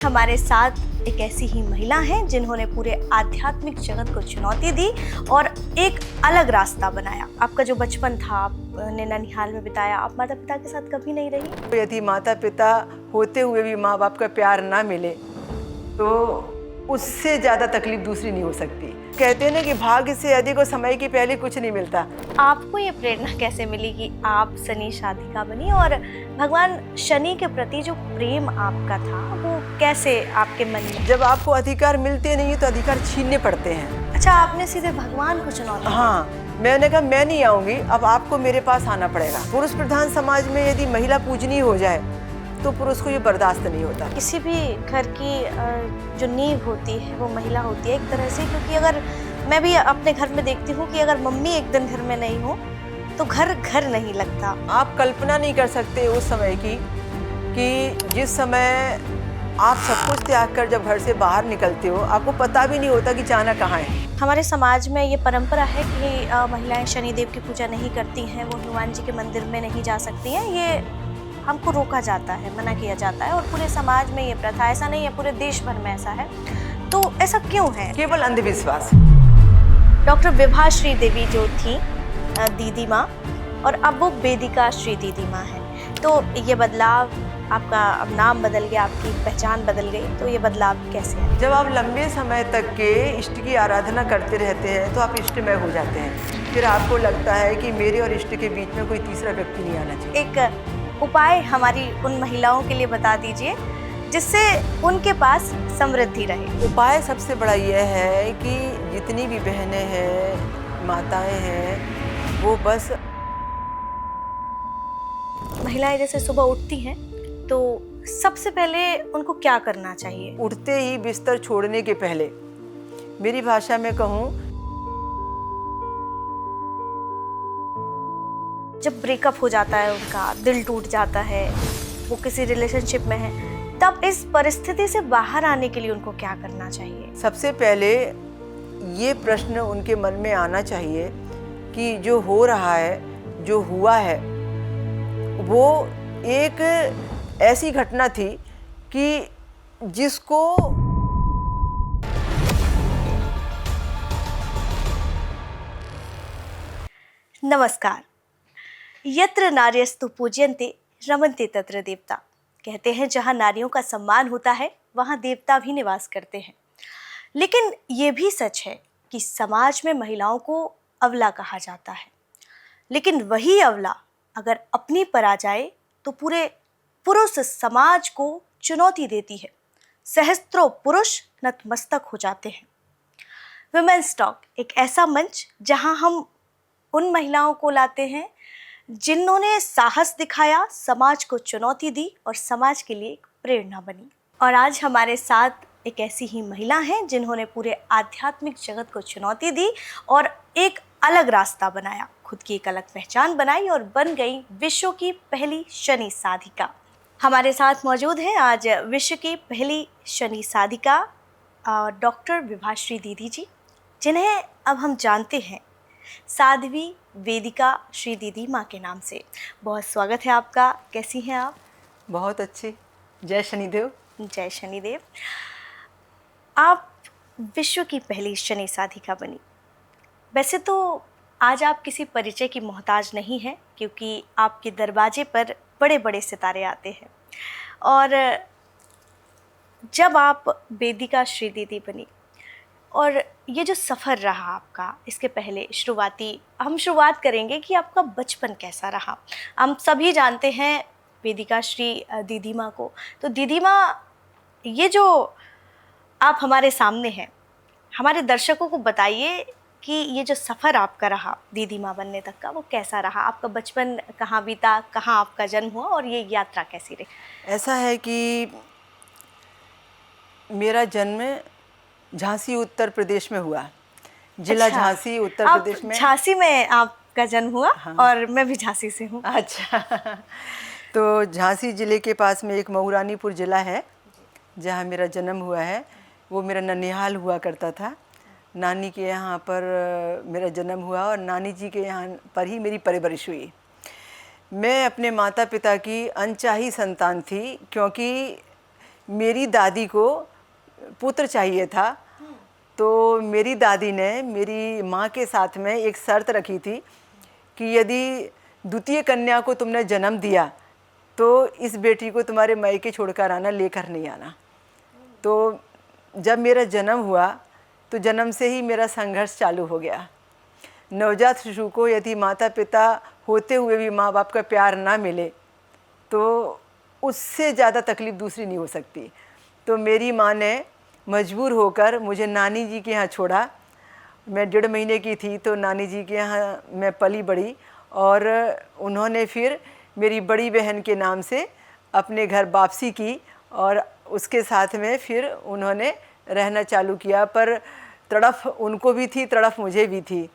हमारे साथ एक ऐसी ही महिला हैं जिन्होंने पूरे आध्यात्मिक जगत को चुनौती दी और एक अलग रास्ता बनाया। आपका जो बचपन था आपने ननिहाल में बिताया, आप माता पिता के साथ कभी नहीं रही? यदि माता पिता होते हुए भी माँ बाप का प्यार ना मिले तो उससे ज़्यादा तकलीफ दूसरी नहीं हो सकती। कहते हैं ना कि भाग्य से अधिक और समय के पहले कुछ नहीं मिलता। आपको ये प्रेरणा कैसे मिली कि आप शनि साधिका बनी और भगवान शनि के प्रति जो प्रेम आपका था वो कैसे आपके मन में? जब आपको अधिकार मिलते नहीं तो अधिकार छीनने पड़ते हैं। अच्छा, आपने सीधे भगवान को चुनौती दी? हाँ, मैंने कहा मैं नहीं आऊँगी, अब आपको मेरे पास आना पड़ेगा। पुरुष प्रधान समाज में यदि महिला पूजनीय हो जाए तो पुरुष को ये बर्दाश्त नहीं होता। किसी भी घर की जो नींव होती है वो महिला होती है एक तरह से, क्योंकि अगर मैं भी अपने घर में देखती हूँ कि अगर मम्मी एक दिन घर में नहीं हो तो घर घर नहीं लगता। आप कल्पना नहीं कर सकते उस समय की कि जिस समय आप सब कुछ त्याग कर जब घर से बाहर निकलते हो आपको पता भी नहीं होता कि जाना कहाँ है। हमारे समाज में ये परंपरा है कि महिलाएं शनिदेव की पूजा नहीं करती हैं, वो हनुमान जी के मंदिर में नहीं जा सकती हैं। ये हमको रोका जाता है, मना किया जाता है और पूरे समाज में ये प्रथा, ऐसा नहीं है पूरे देश भर में ऐसा है, तो ऐसा क्यों है? केवल अंधविश्वास। डॉक्टर विभा श्री देवी जो थी दीदी माँ, और अब वो वेदिका श्री दीदी माँ है, तो ये बदलाव आपका, अब नाम बदल गया, आपकी पहचान बदल गई, तो ये बदलाव कैसे है? जब आप लंबे समय तक के इष्ट की आराधना करते रहते हैं तो आप इष्टमय हो जाते हैं। फिर आपको लगता है कि मेरे और इष्ट के बीच में कोई तीसरा व्यक्ति नहीं आना चाहिए। एक उपाय हमारी उन महिलाओं के लिए बता दीजिए जिससे उनके पास समृद्धि रहे। उपाय सबसे बड़ा यह है कि जितनी भी बहनें हैं, माताएं हैं, वो बस महिलाएं जैसे सुबह उठती हैं तो सबसे पहले उनको क्या करना चाहिए? उठते ही बिस्तर छोड़ने के पहले, मेरी भाषा में कहूँ, जब ब्रेकअप हो जाता है, उनका दिल टूट जाता है, वो किसी रिलेशनशिप में है, तब इस परिस्थिति से बाहर आने के लिए उनको क्या करना चाहिए? सबसे पहले ये प्रश्न उनके मन में आना चाहिए कि जो हो रहा है, जो हुआ है, वो एक ऐसी घटना थी कि जिसको नमस्कार। यत्र नार्यस्तु पूज्यन्ते रमन्ते तत्र देवता। कहते हैं जहाँ नारियों का सम्मान होता है वहाँ देवता भी निवास करते हैं। लेकिन ये भी सच है कि समाज में महिलाओं को अबला कहा जाता है, लेकिन वही अबला अगर अपनी पर आ जाए तो पूरे पुरुष समाज को चुनौती देती है। सहस्त्रों पुरुष नतमस्तक हो जाते हैं। विमेन्स टॉक एक ऐसा मंच जहां हम उन महिलाओं को लाते हैं जिन्होंने साहस दिखाया, समाज को चुनौती दी और समाज के लिए एक प्रेरणा बनी। और आज हमारे साथ एक ऐसी ही महिला हैं जिन्होंने पूरे आध्यात्मिक जगत को चुनौती दी और एक अलग रास्ता बनाया, खुद की एक अलग पहचान बनाई और बन गई विश्व की पहली शनि साधिका। हमारे साथ मौजूद हैं आज विश्व की पहली शनि साधिका डॉक्टर विभा श्री दीदी जी, जिन्हें अब हम जानते हैं साध्वी वेदिका श्री दीदी माँ के नाम से। बहुत स्वागत है आपका, कैसी हैं आप? बहुत अच्छी। जय शनिदेव। जय शनिदेव। आप विश्व की पहली शनि साधिका बनी। वैसे तो आज आप किसी परिचय की मोहताज नहीं हैं, क्योंकि आपके दरवाजे पर बड़े बड़े सितारे आते हैं। और जब आप वेदिका श्री दीदी बनी और ये जो सफ़र रहा आपका, इसके पहले हम शुरुआत करेंगे कि आपका बचपन कैसा रहा। हम सभी जानते हैं वेदिका श्री दीदी माँ को, तो दीदी माँ, ये जो आप हमारे सामने हैं, हमारे दर्शकों को बताइए कि ये जो सफ़र आपका रहा दीदी माँ बनने तक का, वो कैसा रहा? आपका बचपन कहाँ बीता, कहाँ आपका जन्म हुआ और ये यात्रा कैसी रही? ऐसा है कि मेरा जन्म झांसी उत्तर प्रदेश में हुआ, जिला अच्छा, झांसी उत्तर प्रदेश में। झांसी में आपका जन्म हुआ? हाँ। और मैं भी झांसी से हूँ। अच्छा तो झांसी ज़िले के पास में एक मऊरानीपुर ज़िला है जहाँ मेरा जन्म हुआ है। वो मेरा ननिहाल हुआ करता था। नानी के यहाँ पर मेरा जन्म हुआ और नानी जी के यहाँ पर ही मेरी परवरिश हुई। मैं अपने माता पिता की अनचाही संतान थी, क्योंकि मेरी दादी को पुत्र चाहिए था। तो मेरी दादी ने मेरी माँ के साथ में एक शर्त रखी थी कि यदि द्वितीय कन्या को तुमने जन्म दिया तो इस बेटी को तुम्हारे मायके छोड़कर आना, लेकर नहीं आना। तो जब मेरा जन्म हुआ तो जन्म से ही मेरा संघर्ष चालू हो गया। नवजात शिशु को यदि माता पिता होते हुए भी माँ बाप का प्यार ना मिले तो उससे ज़्यादा तकलीफ़ दूसरी नहीं हो सकती। तो मेरी माँ ने मजबूर होकर मुझे नानी जी के यहाँ छोड़ा। मैं 1.5 महीने की थी तो नानी जी के यहाँ मैं पली बड़ी, और उन्होंने फिर मेरी बड़ी बहन के नाम से अपने घर वापसी की और उसके साथ में फिर उन्होंने रहना चालू किया। पर तड़फ उनको भी थी, तड़फ मुझे भी थी।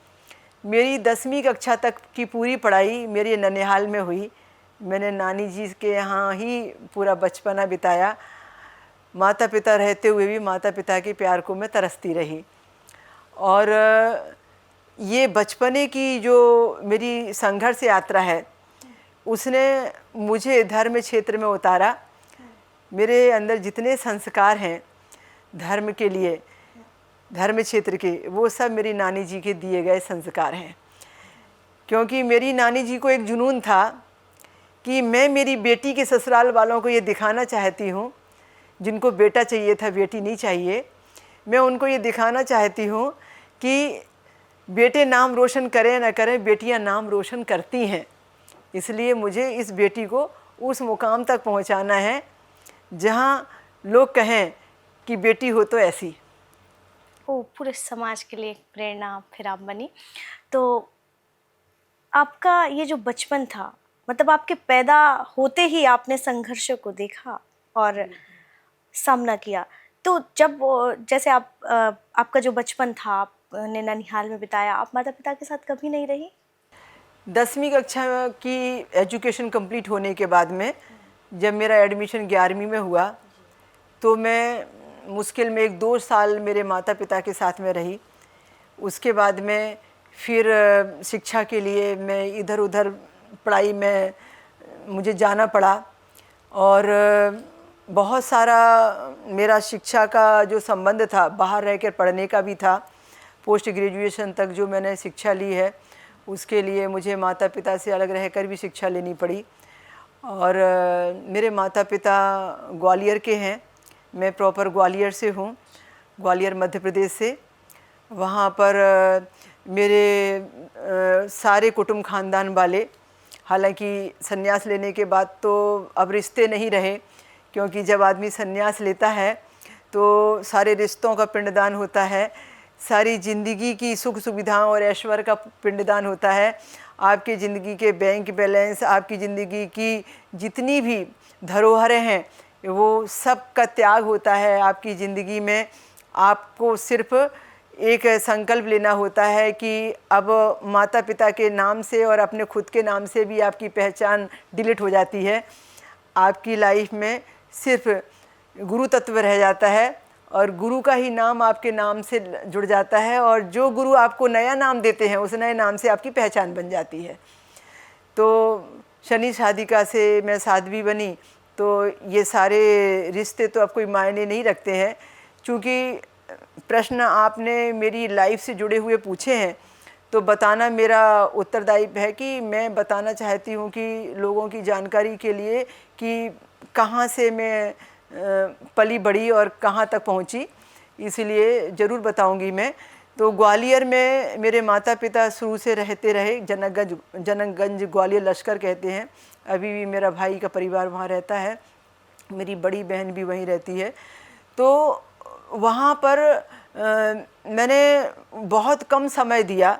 मेरी 10वीं कक्षा तक की पूरी पढ़ाई मेरे ननिहाल में हुई। मैंने नानी जी के यहाँ ही पूरा बचपना बिताया। माता पिता रहते हुए भी माता पिता के प्यार को मैं तरसती रही। और ये बचपने की जो मेरी संघर्ष यात्रा है उसने मुझे धर्म क्षेत्र में उतारा। मेरे अंदर जितने संस्कार हैं धर्म के लिए, धर्म क्षेत्र के, वो सब मेरी नानी जी के दिए गए संस्कार हैं। क्योंकि मेरी नानी जी को एक जुनून था कि मैं मेरी बेटी के ससुराल वालों को ये दिखाना चाहती हूँ, जिनको बेटा चाहिए था बेटी नहीं चाहिए, मैं उनको ये दिखाना चाहती हूँ कि बेटे नाम रोशन करें ना करें, बेटियाँ नाम रोशन करती हैं। इसलिए मुझे इस बेटी को उस मुकाम तक पहुँचाना है जहाँ लोग कहें कि बेटी हो तो ऐसी। वो पूरे समाज के लिए एक प्रेरणा फिर आप बनी। तो आपका ये जो बचपन था, मतलब आपके पैदा होते ही आपने संघर्षों को देखा और सामना किया। तो जब जैसे आपका जो बचपन था आपने ननिहाल में बिताया, आप माता पिता के साथ कभी नहीं रही? 10वीं कक्षा की एजुकेशन कंप्लीट होने के बाद में जब मेरा एडमिशन 11वीं में हुआ तो मैं मुश्किल में 1-2 साल मेरे माता पिता के साथ में रही। उसके बाद में फिर शिक्षा के लिए मैं इधर उधर पढ़ाई में मुझे जाना पड़ा, और बहुत सारा मेरा शिक्षा का जो संबंध था बाहर रहकर पढ़ने का भी था। पोस्ट ग्रेजुएशन तक जो मैंने शिक्षा ली है उसके लिए मुझे माता पिता से अलग रहकर भी शिक्षा लेनी पड़ी। और मेरे माता पिता ग्वालियर के हैं, मैं प्रॉपर ग्वालियर से हूँ, ग्वालियर मध्य प्रदेश से। वहाँ पर मेरे सारे कुटुंब खानदान वाले, हालांकि संन्यास लेने के बाद तो अब रिश्ते नहीं रहे, क्योंकि जब आदमी संन्यास लेता है तो सारे रिश्तों का पिंडदान होता है, सारी ज़िंदगी की सुख सुविधाओं और ऐश्वर्य का पिंडदान होता है। आपकी ज़िंदगी के बैंक बैलेंस, आपकी ज़िंदगी की जितनी भी धरोहरें हैं वो सब का त्याग होता है। आपकी ज़िंदगी में आपको सिर्फ एक संकल्प लेना होता है कि अब माता पिता के नाम से और अपने खुद के नाम से भी आपकी पहचान डिलीट हो जाती है। आपकी लाइफ में सिर्फ गुरु तत्व रह जाता है और गुरु का ही नाम आपके नाम से जुड़ जाता है, और जो गुरु आपको नया नाम देते हैं उस नए नाम से आपकी पहचान बन जाती है। तो शनि शादिका से मैं साध्वी बनी, तो ये सारे रिश्ते तो अब कोई मायने नहीं रखते हैं। चूँकि प्रश्न आपने मेरी लाइफ से जुड़े हुए पूछे हैं तो बताना मेरा उत्तरदायित्व है कि मैं बताना चाहती हूँ कि लोगों की जानकारी के लिए कि कहाँ से मैं पली बड़ी और कहाँ तक पहुँची, इसलिए ज़रूर बताऊँगी मैं। तो ग्वालियर में मेरे माता पिता शुरू से रहते रहे, जनकगंज ग्वालियर लश्कर कहते हैं। अभी भी मेरा भाई का परिवार वहाँ रहता है, मेरी बड़ी बहन भी वहीं रहती है। तो वहाँ पर मैंने बहुत कम समय दिया,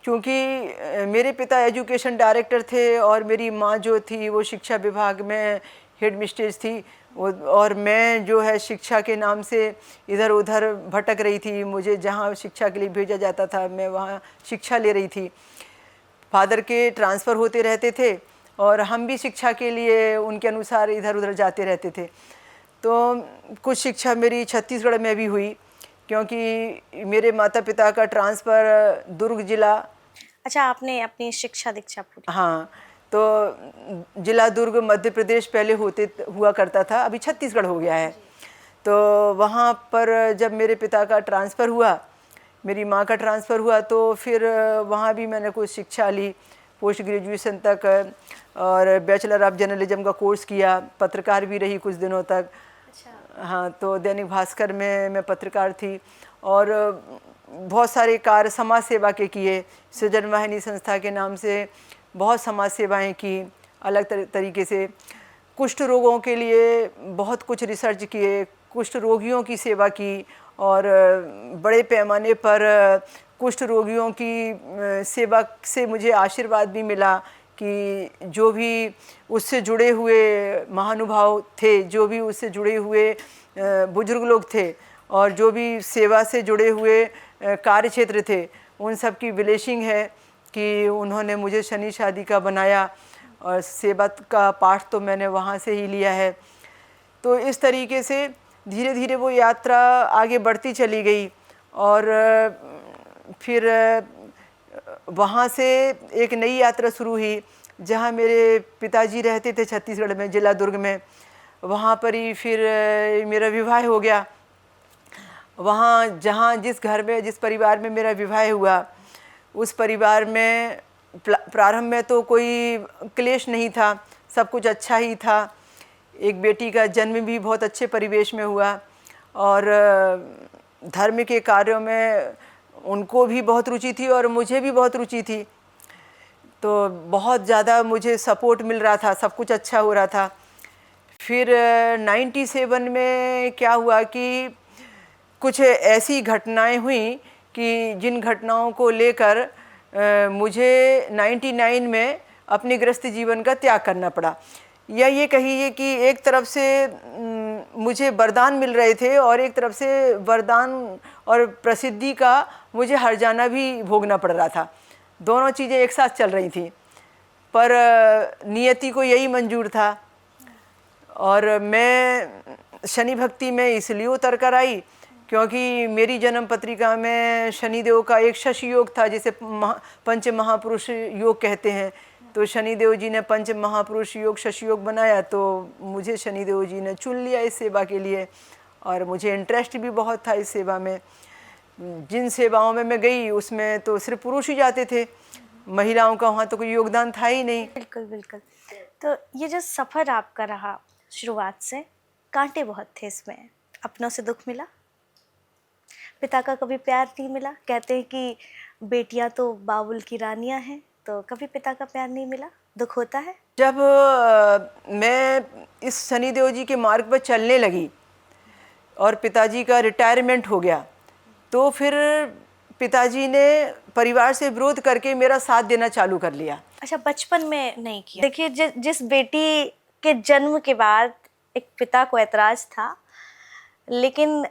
क्योंकि मेरे पिता एजुकेशन डायरेक्टर थे और मेरी माँ जो थी वो शिक्षा विभाग में हेड मिस्ट्रेस थी, और मैं जो है शिक्षा के नाम से इधर उधर भटक रही थी। मुझे जहाँ शिक्षा के लिए भेजा जाता था मैं वहाँ शिक्षा ले रही थी। फादर के ट्रांसफ़र होते रहते थे और हम भी शिक्षा के लिए उनके अनुसार इधर उधर जाते रहते थे। तो कुछ शिक्षा मेरी छत्तीसगढ़ में भी हुई, क्योंकि मेरे माता पिता का ट्रांसफ़र दुर्ग ज़िला। अच्छा, आपने अपनी शिक्षा दीक्षा पूरी? हाँ, तो जिला दुर्ग मध्य प्रदेश पहले हुआ करता था, अभी छत्तीसगढ़ हो गया है। तो वहाँ पर जब मेरे पिता का ट्रांसफ़र हुआ, मेरी माँ का ट्रांसफ़र हुआ, तो फिर वहाँ भी मैंने कुछ शिक्षा ली पोस्ट ग्रेजुएशन तक, और बैचलर ऑफ जर्नलिज्म का कोर्स किया। पत्रकार भी रही कुछ दिनों तक। हाँ, तो दैनिक भास्कर में मैं पत्रकार थी, और बहुत सारे कार्य समाज सेवा के किए। सृजन वाहिनी संस्था के नाम से बहुत समाज सेवाएं की अलग तरीके से। कुष्ठ रोगों के लिए बहुत कुछ रिसर्च किए, कुष्ठ रोगियों की सेवा की, और बड़े पैमाने पर कुष्ठ रोगियों की सेवा से मुझे आशीर्वाद भी मिला कि जो भी उससे जुड़े हुए महानुभाव थे, जो भी उससे जुड़े हुए बुजुर्ग लोग थे, और जो भी सेवा से जुड़े हुए कार्य क्षेत्र थे, उन सब की ब्लेसिंग है कि उन्होंने मुझे शनि शादी का बनाया, और सेवा का पाठ तो मैंने वहाँ से ही लिया है। तो इस तरीके से धीरे धीरे वो यात्रा आगे बढ़ती चली गई, और फिर वहाँ से एक नई यात्रा शुरू हुई, जहाँ मेरे पिताजी रहते थे छत्तीसगढ़ में, जिला दुर्ग में। वहाँ पर ही फिर मेरा विवाह हो गया। वहाँ जहाँ जिस घर में, जिस परिवार में मेरा विवाह हुआ, उस परिवार में प्रारंभ में तो कोई क्लेश नहीं था, सब कुछ अच्छा ही था। एक बेटी का जन्म भी बहुत अच्छे परिवेश में हुआ, और धर्म के कार्यों में उनको भी बहुत रुचि थी और मुझे भी बहुत रुचि थी। तो बहुत ज़्यादा मुझे सपोर्ट मिल रहा था, सब कुछ अच्छा हो रहा था। फिर 97 में क्या हुआ कि कुछ ऐसी घटनाएं हुई कि जिन घटनाओं को लेकर मुझे 99 में अपने गृहस्थ जीवन का त्याग करना पड़ा। या ये कहिए कि एक तरफ से मुझे वरदान मिल रहे थे, और एक तरफ से वरदान और प्रसिद्धि का मुझे हर्जाना भी भोगना पड़ रहा था। दोनों चीज़ें एक साथ चल रही थी, पर नियति को यही मंजूर था। और मैं शनि भक्ति में इसलिए उतर कर आई क्योंकि मेरी जन्म पत्रिका में शनिदेव का एक शशि योग था, जिसे पंच महापुरुष योग कहते हैं। तो शनिदेव जी ने पंच महापुरुष योग शशि योग बनाया, तो मुझे शनिदेव जी ने चुन लिया इस सेवा के लिए, और मुझे इंटरेस्ट भी बहुत था इस सेवा में। जिन सेवाओं में मैं गई उसमें तो सिर्फ पुरुष ही जाते थे, महिलाओं का वहाँ तो कोई योगदान था ही नहीं। बिल्कुल बिल्कुल। तो ये जो सफ़र आपका रहा शुरुआत से, कांटे बहुत थे इसमें, अपनों से दुख मिला, पिता का कभी प्यार नहीं मिला। कहते हैं कि बेटियां तो बाबुल की रानियां हैं, तो कभी पिता का प्यार नहीं मिला, दुख होता है? जब मैं इस शनिदेव जी के मार्ग पर चलने लगी और पिताजी का रिटायरमेंट हो गया, तो फिर पिताजी ने परिवार से विरोध करके मेरा साथ देना चालू कर लिया। अच्छा, बचपन में नहीं किया? देखिए, जिस बेटी के जन्म के बाद एक पिता को ऐतराज था, लेकिन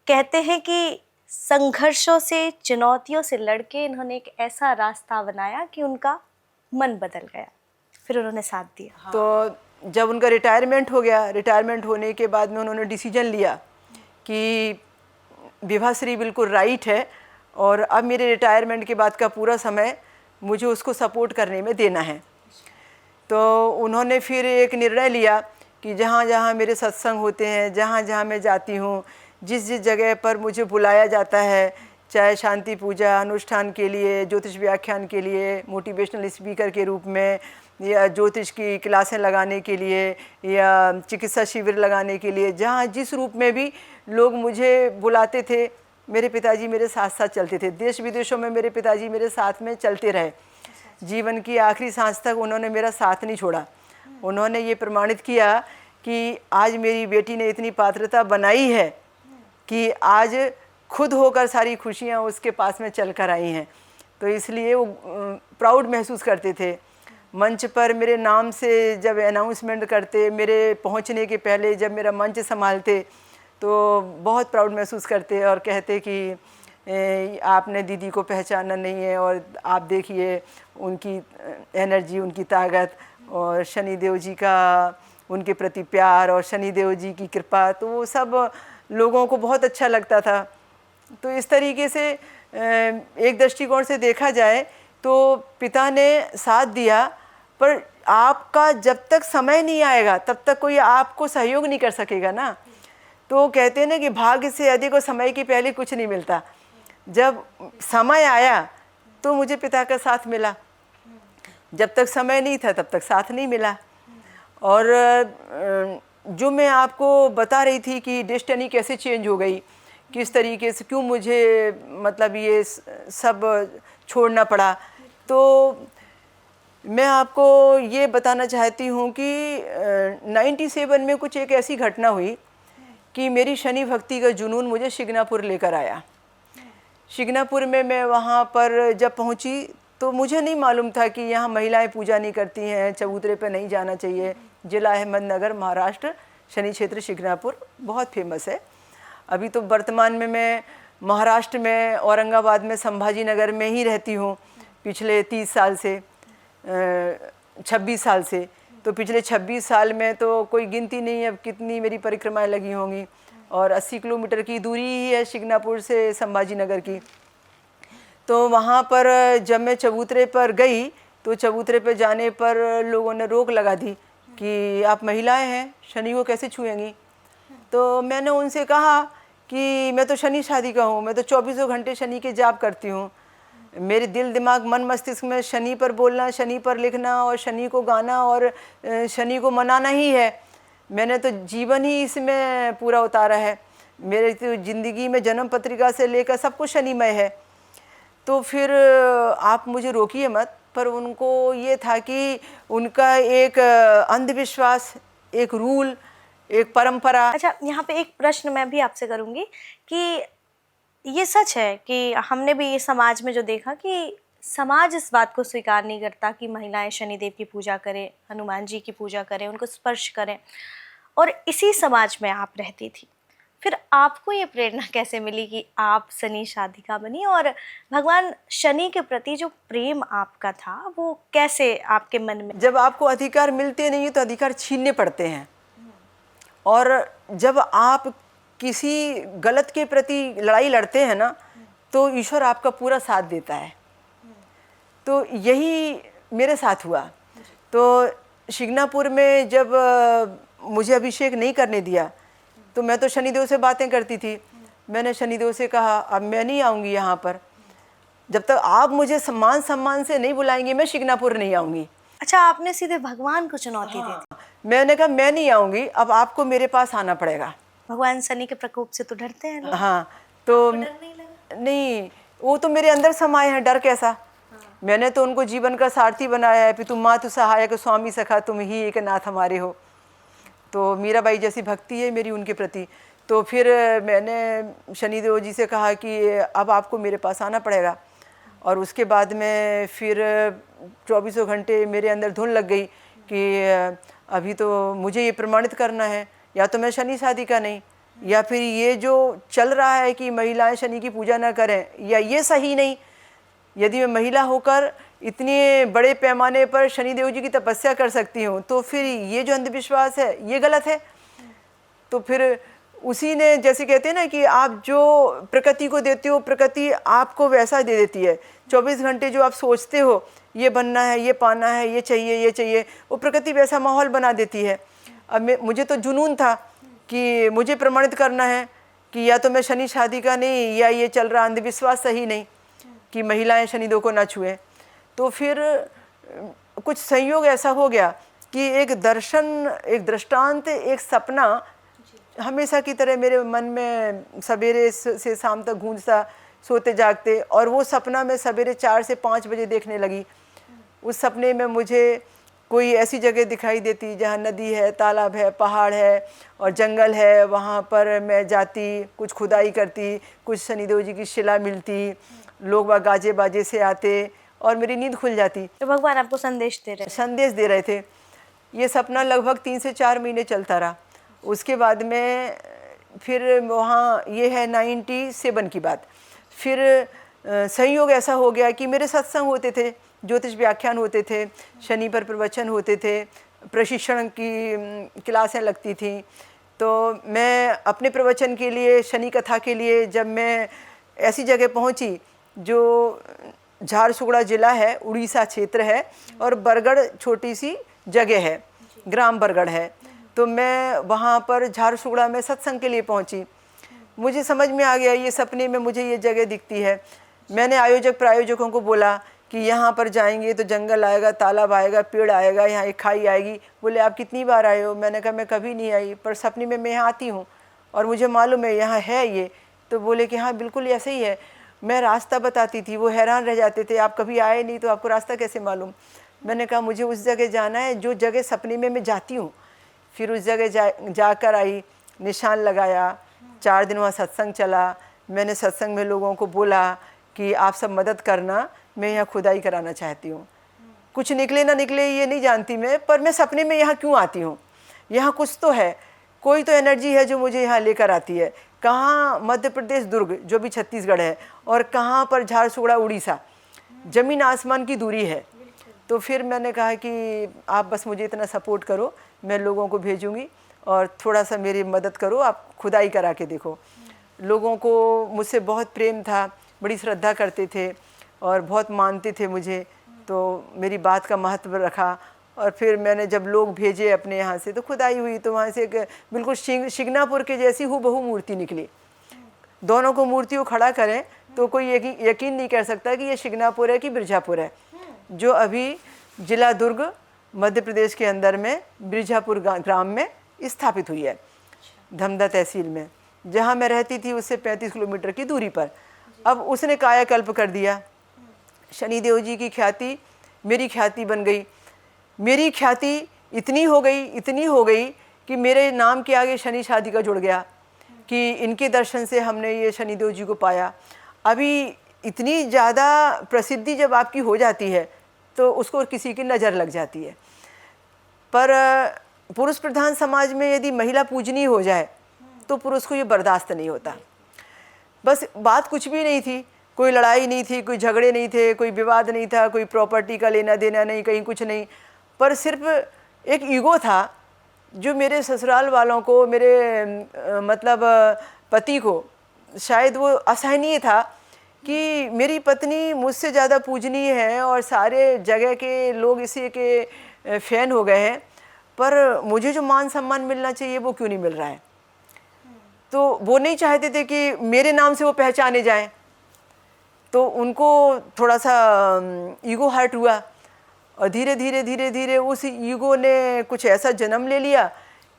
कहते हैं कि संघर्षों से, चुनौतियों से लड़के इन्होंने एक ऐसा रास्ता बनाया कि उनका मन बदल गया, फिर उन्होंने साथ दिया। हाँ। तो जब उनका रिटायरमेंट हो गया, रिटायरमेंट होने के बाद में उन्होंने डिसीजन लिया कि विभाश्री बिल्कुल राइट है, और अब मेरे रिटायरमेंट के बाद का पूरा समय मुझे उसको सपोर्ट करने में देना है। तो उन्होंने फिर एक निर्णय लिया कि जहाँ जहाँ मेरे सत्संग होते हैं, जहाँ जहाँ मैं जाती हूँ, जिस जिस जगह पर मुझे बुलाया जाता है, चाहे शांति पूजा अनुष्ठान के लिए, ज्योतिष व्याख्यान के लिए, मोटिवेशनल स्पीकर के रूप में, या ज्योतिष की क्लासें लगाने के लिए, या चिकित्सा शिविर लगाने के लिए, जहाँ जिस रूप में भी लोग मुझे बुलाते थे, मेरे पिताजी मेरे साथ साथ चलते थे। देश विदेशों में मेरे पिताजी मेरे साथ में चलते रहे। जीवन की आखिरी सांस तक उन्होंने मेरा साथ नहीं छोड़ा। उन्होंने ये प्रमाणित किया कि आज मेरी बेटी ने इतनी पात्रता बनाई है कि आज खुद होकर सारी खुशियाँ उसके पास में चल कर आई हैं। तो इसलिए वो प्राउड महसूस करते थे। मंच पर मेरे नाम से जब अनाउंसमेंट करते, मेरे पहुंचने के पहले जब मेरा मंच संभालते, तो बहुत प्राउड महसूस करते और कहते कि आपने दीदी को पहचाना नहीं है, और आप देखिए उनकी एनर्जी, उनकी ताकत, और शनिदेव जी का उनके प्रति प्यार, और शनिदेव जी की कृपा, तो वो सब लोगों को बहुत अच्छा लगता था। तो इस तरीके से एक दृष्टिकोण से देखा जाए तो पिता ने साथ दिया, पर आपका जब तक समय नहीं आएगा तब तक कोई आपको सहयोग नहीं कर सकेगा ना। तो कहते हैं ना कि भाग्य से अधिक और समय के पहले कुछ नहीं मिलता। जब समय आया तो मुझे पिता का साथ मिला, जब तक समय नहीं था तब तक साथ नहीं मिला। और जो मैं आपको बता रही थी कि डेस्टिनी कैसे चेंज हो गई, किस तरीके से, क्यों मुझे मतलब ये सब छोड़ना पड़ा, तो मैं आपको ये बताना चाहती हूँ कि 97 में कुछ एक ऐसी घटना हुई कि मेरी शनि भक्ति का जुनून मुझे शिग्नापुर लेकर आया। शिग्नापुर में मैं वहाँ पर जब पहुँची तो मुझे नहीं मालूम था कि यहाँ महिलाएं पूजा नहीं करती हैं, चबूतरे पे नहीं जाना चाहिए। जिला अहमदनगर, महाराष्ट्र, शनि क्षेत्र शिग्नापुर बहुत फेमस है। अभी तो वर्तमान में मैं महाराष्ट्र में औरंगाबाद में संभाजी नगर में ही रहती हूँ पिछले 30 साल से, 26 साल से। तो पिछले 26 साल में तो कोई गिनती नहीं है अब कितनी मेरी परिक्रमाएं लगी होंगी, और 80 किलोमीटर की दूरी ही है शिग्नापुर से संभाजी नगर की। तो वहाँ पर जब मैं चबूतरे पर गई तो चबूतरे पर जाने पर लोगों ने रोक लगा दी कि आप महिलाएं हैं, शनि को कैसे छुएंगी। तो मैंने उनसे कहा कि मैं तो शनि शादी का हूँ, मैं तो 24 घंटे शनि के जाप करती हूँ। मेरे दिल दिमाग मन मस्तिष्क में शनि पर बोलना, शनि पर लिखना और शनि को गाना और शनि को मनाना ही है। मैंने तो जीवन ही इसमें पूरा उतारा है। मेरे तो ज़िंदगी में जन्म पत्रिका से लेकर सब कुछ शनिमय है। तो फिर आप मुझे रोकिए मत, पर उनको ये था कि उनका एक अंधविश्वास, एक रूल, एक परंपरा। अच्छा, यहाँ पे एक प्रश्न मैं भी आपसे करूँगी कि ये सच है कि हमने भी ये समाज में जो देखा कि समाज इस बात को स्वीकार नहीं करता कि महिलाएं शनिदेव की पूजा करें, हनुमान जी की पूजा करें, उनको स्पर्श करें, और इसी समाज में आप रहती थी। फिर आपको ये प्रेरणा कैसे मिली कि आप शनि साधिका बनी, और भगवान शनि के प्रति जो प्रेम आपका था वो कैसे आपके मन में? जब आपको अधिकार मिलते नहीं तो अधिकार छीनने पड़ते हैं, और जब आप किसी गलत के प्रति लड़ाई लड़ते हैं ना तो ईश्वर आपका पूरा साथ देता है। तो यही मेरे साथ हुआ। तो शिग्नापुर में जब मुझे अभिषेक नहीं करने दिया तो मैं तो शनिदेव से बातें करती थी। मैंने शनिदेव से कहा अब मैं नहीं आऊँगी यहाँ पर, जब तक आप मुझे सम्मान से नहीं बुलाएंगे मैं शिग्नापुर नहीं आऊँगी। अच्छा, आपने सीधे भगवान को चुनौती दी थी? मैंने कहा मैं नहीं आऊँगी, अब आपको मेरे पास आना पड़ेगा। भगवान शनि के प्रकोप से तो डरते हैं लोग। हाँ, तो डर नहीं लगा? नहीं, वो तो मेरे अंदर समाये हैं, डर कैसा। मैंने तो उनको जीवन का सारथी बनाया है, तुम मातु सहायक स्वामी सखा तुम ही एक नाथ हमारे हो। तो मीराबाई जैसी भक्ति है मेरी उनके प्रति। तो फिर मैंने शनिदेव जी से कहा कि अब आपको मेरे पास आना पड़ेगा। और उसके बाद में फिर 24 घंटे मेरे अंदर धुन लग गई कि अभी तो मुझे ये प्रमाणित करना है, या तो मैं शनि साधिका नहीं, या फिर ये जो चल रहा है कि महिलाएं शनि की पूजा ना करें, या ये सही नहीं। यदि मैं महिला होकर इतने बड़े पैमाने पर शनिदेव जी की तपस्या कर सकती हूँ तो फिर ये जो अंधविश्वास है ये गलत है। तो फिर उसी ने, जैसे कहते हैं ना कि आप जो प्रकृति को देते हो प्रकृति आपको वैसा दे देती है। 24 घंटे जो आप सोचते हो ये बनना है, ये पाना है, ये चाहिए, वो प्रकृति वैसा माहौल बना देती है। अब मुझे तो जुनून था कि मुझे प्रमाणित करना है कि या तो मैं शनि साधिका नहीं, या ये चल रहा अंधविश्वास सही नहीं कि महिलाएं शनिदेव को ना छुएं। तो फिर कुछ संयोग ऐसा हो गया कि एक दर्शन, एक दृष्टांत, एक सपना हमेशा की तरह मेरे मन में सवेरे से शाम तक गूंजता, सोते जागते। और वो सपना मैं सवेरे 4 से 5 बजे देखने लगी। उस सपने में मुझे कोई ऐसी जगह दिखाई देती जहाँ नदी है, तालाब है, पहाड़ है और जंगल है। वहाँ पर मैं जाती, कुछ खुदाई करती, कुछ शनिदेव जी की शिला मिलती, लोग वह गाजे बाजे से आते और मेरी नींद खुल जाती। तो भगवान आपको संदेश दे रहे थे। ये सपना लगभग 3 से 4 महीने चलता रहा। उसके बाद में फिर वहाँ, ये है 97 की बात, फिर संयोग ऐसा हो गया कि मेरे सत्संग होते थे, ज्योतिष व्याख्यान होते थे, शनि पर प्रवचन होते थे, प्रशिक्षण की क्लासें लगती थी। तो मैं अपने प्रवचन के लिए, शनि कथा के लिए जब मैं ऐसी जगह पहुंची जो झारसुगुड़ा ज़िला है, उड़ीसा क्षेत्र है, और बरगढ़ छोटी सी जगह है, ग्राम बरगढ़ है। तो मैं वहाँ पर झारसुगुड़ा में सत्संग के लिए पहुँची। मुझे समझ में आ गया ये सपने में मुझे ये जगह दिखती है। मैंने आयोजक प्रायोजकों को बोला कि यहाँ पर जाएंगे तो जंगल आएगा, तालाब आएगा, पेड़ आएगा, यहाँ एक खाई आएगी। बोले आप कितनी बार आए हो? मैंने कहा मैं कभी नहीं आई, पर सपने में मैं यहाँ आती हूँ और मुझे मालूम है यहाँ है ये। तो बोले कि हाँ बिल्कुल ऐसे ही है। मैं रास्ता बताती थी, वो हैरान रह जाते थे, आप कभी आए नहीं तो आपको रास्ता कैसे मालूम? मैंने कहा मुझे उस जगह जाना है जो जगह सपने में मैं जाती हूँ। फिर उस जगह जाकर आई, निशान लगाया, 4 दिन वहाँ सत्संग चला। मैंने सत्संग में लोगों को बोला कि आप सब मदद करना, मैं यहाँ खुदाई कराना चाहती हूँ। कुछ निकले ना निकले ये नहीं जानती मैं, पर मैं सपने में यहाँ क्यों आती हूँ? यहाँ कुछ तो है, कोई तो एनर्जी है जो मुझे यहाँ लेकर आती है। कहाँ मध्य प्रदेश दुर्ग जो भी छत्तीसगढ़ है, और कहाँ पर झारसुगुड़ा उड़ीसा, ज़मीन आसमान की दूरी है। तो फिर मैंने कहा कि आप बस मुझे इतना सपोर्ट करो, मैं लोगों को भेजूँगी और थोड़ा सा मेरी मदद करो, आप खुदाई करा के देखो। लोगों को मुझसे बहुत प्रेम था, बड़ी श्रद्धा करते थे और बहुत मानते थे मुझे, तो मेरी बात का महत्व रखा। और फिर मैंने जब लोग भेजे अपने यहाँ से तो खुदाई हुई, तो वहाँ से एक बिल्कुल शिग्नापुर के जैसी हूबहू मूर्ति निकली। दोनों को मूर्ति को खड़ा करें तो कोई यकीन नहीं कर सकता कि ये शिग्नापुर है कि बिरजापुर है, जो अभी जिला दुर्ग मध्य प्रदेश के अंदर में बिरजापुर ग्राम में स्थापित हुई है, धमदा तहसील में। जहाँ मैं रहती थी उससे 35 किलोमीटर की दूरी पर। अब उसने कायाकल्प कर दिया। शनिदेव जी की ख्याति मेरी ख्याति बन गई। मेरी ख्याति इतनी हो गई कि मेरे नाम के आगे शनि शादी का जुड़ गया कि इनके दर्शन से हमने ये शनिदेव जी को पाया। अभी इतनी ज़्यादा प्रसिद्धि जब आपकी हो जाती है तो उसको किसी की नज़र लग जाती है। पर पुरुष प्रधान समाज में यदि महिला पूजनीय हो जाए तो पुरुष को ये बर्दाश्त नहीं होता। बस बात कुछ भी नहीं थी, कोई लड़ाई नहीं थी, कोई झगड़े नहीं थे, कोई विवाद नहीं था, कोई प्रॉपर्टी का लेना देना नहीं, कहीं कुछ नहीं, पर सिर्फ एक ईगो था जो मेरे ससुराल वालों को, मेरे मतलब पति को शायद वो असहनीय था कि मेरी पत्नी मुझसे ज़्यादा पूजनीय है और सारे जगह के लोग इसी के फ़ैन हो गए हैं, पर मुझे जो मान सम्मान मिलना चाहिए वो क्यों नहीं मिल रहा है। तो वो नहीं चाहते थे कि मेरे नाम से वो पहचाने जाएं, तो उनको थोड़ा सा ईगो हर्ट हुआ और धीरे धीरे उस ईगो ने कुछ ऐसा जन्म ले लिया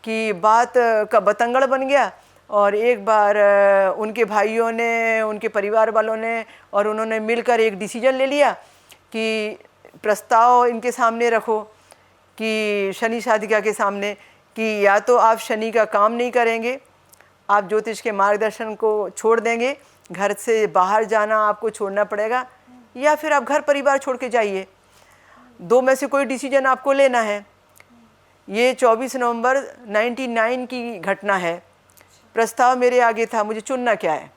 कि बात का बतंगड़ बन गया। और एक बार उनके भाइयों ने, उनके परिवार वालों ने और उन्होंने मिलकर एक डिसीजन ले लिया कि प्रस्ताव इनके सामने रखो कि शनि शादिका के सामने कि या तो आप शनि का काम नहीं करेंगे, आप ज्योतिष के मार्गदर्शन को छोड़ देंगे, घर से बाहर जाना आपको छोड़ना पड़ेगा, या फिर आप घर परिवार छोड़ के जाइए। 2 में से कोई डिसीजन आपको लेना है। ये 24 नवंबर 99 की घटना है। प्रस्ताव मेरे आगे था, मुझे चुनना क्या है।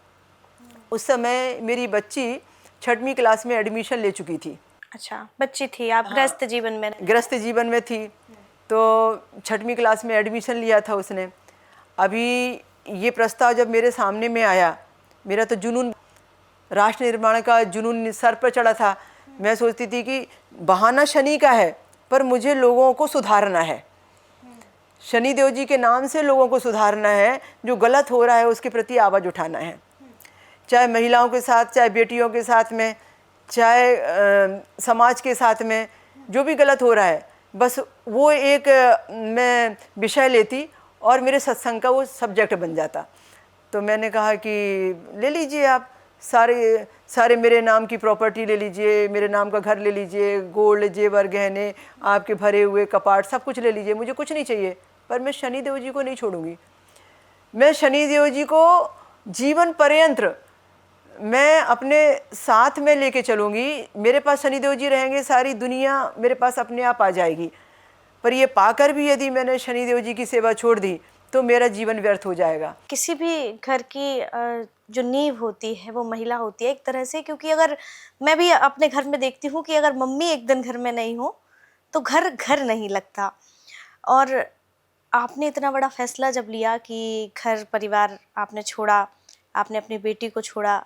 उस समय मेरी बच्ची 6वीं क्लास में एडमिशन ले चुकी थी। अच्छा, बच्ची थी आप? गृहस्थ जीवन में? गृहस्थ जीवन में थी, तो 6वीं क्लास में एडमिशन लिया था उसने। अभी ये प्रस्ताव जब मेरे सामने में आया, मेरा तो जुनून, राष्ट्र निर्माण का जुनून सर पर चढ़ा था। मैं सोचती थी कि बहाना शनि का है, पर मुझे लोगों को सुधारना है, शनिदेव जी के नाम से लोगों को सुधारना है, जो गलत हो रहा है उसके प्रति आवाज़ उठाना है, चाहे महिलाओं के साथ, चाहे बेटियों के साथ में, चाहे समाज के साथ में, जो भी गलत हो रहा है, बस वो एक मैं विषय लेती और मेरे सत्संग का वो सब्जेक्ट बन जाता। तो मैंने कहा कि ले लीजिए आप सारे मेरे नाम की प्रॉपर्टी ले लीजिए, मेरे नाम का घर ले लीजिए, गोल्ड जेवर गहने आपके भरे हुए कपाट सब कुछ ले लीजिए, मुझे कुछ नहीं चाहिए, पर मैं शनिदेव जी को नहीं छोड़ूंगी। मैं शनिदेव जी को जीवन पर्यंत मैं अपने साथ में लेके चलूँगी। मेरे पास शनिदेव जी रहेंगे, सारी दुनिया मेरे पास अपने आप आ जाएगी। पर ये पाकर भी यदि मैंने शनिदेव जी की सेवा छोड़ दी तो मेरा जीवन व्यर्थ हो जाएगा। किसी भी घर की जो नींव होती है वो महिला होती है एक तरह से, क्योंकि अगर मैं भी अपने घर में देखती हूँ कि अगर मम्मी एक दिन घर में नहीं हो तो घर घर नहीं लगता। और आपने इतना बड़ा फैसला जब लिया कि घर परिवार आपने छोड़ा, आपने अपनी बेटी को छोड़ा,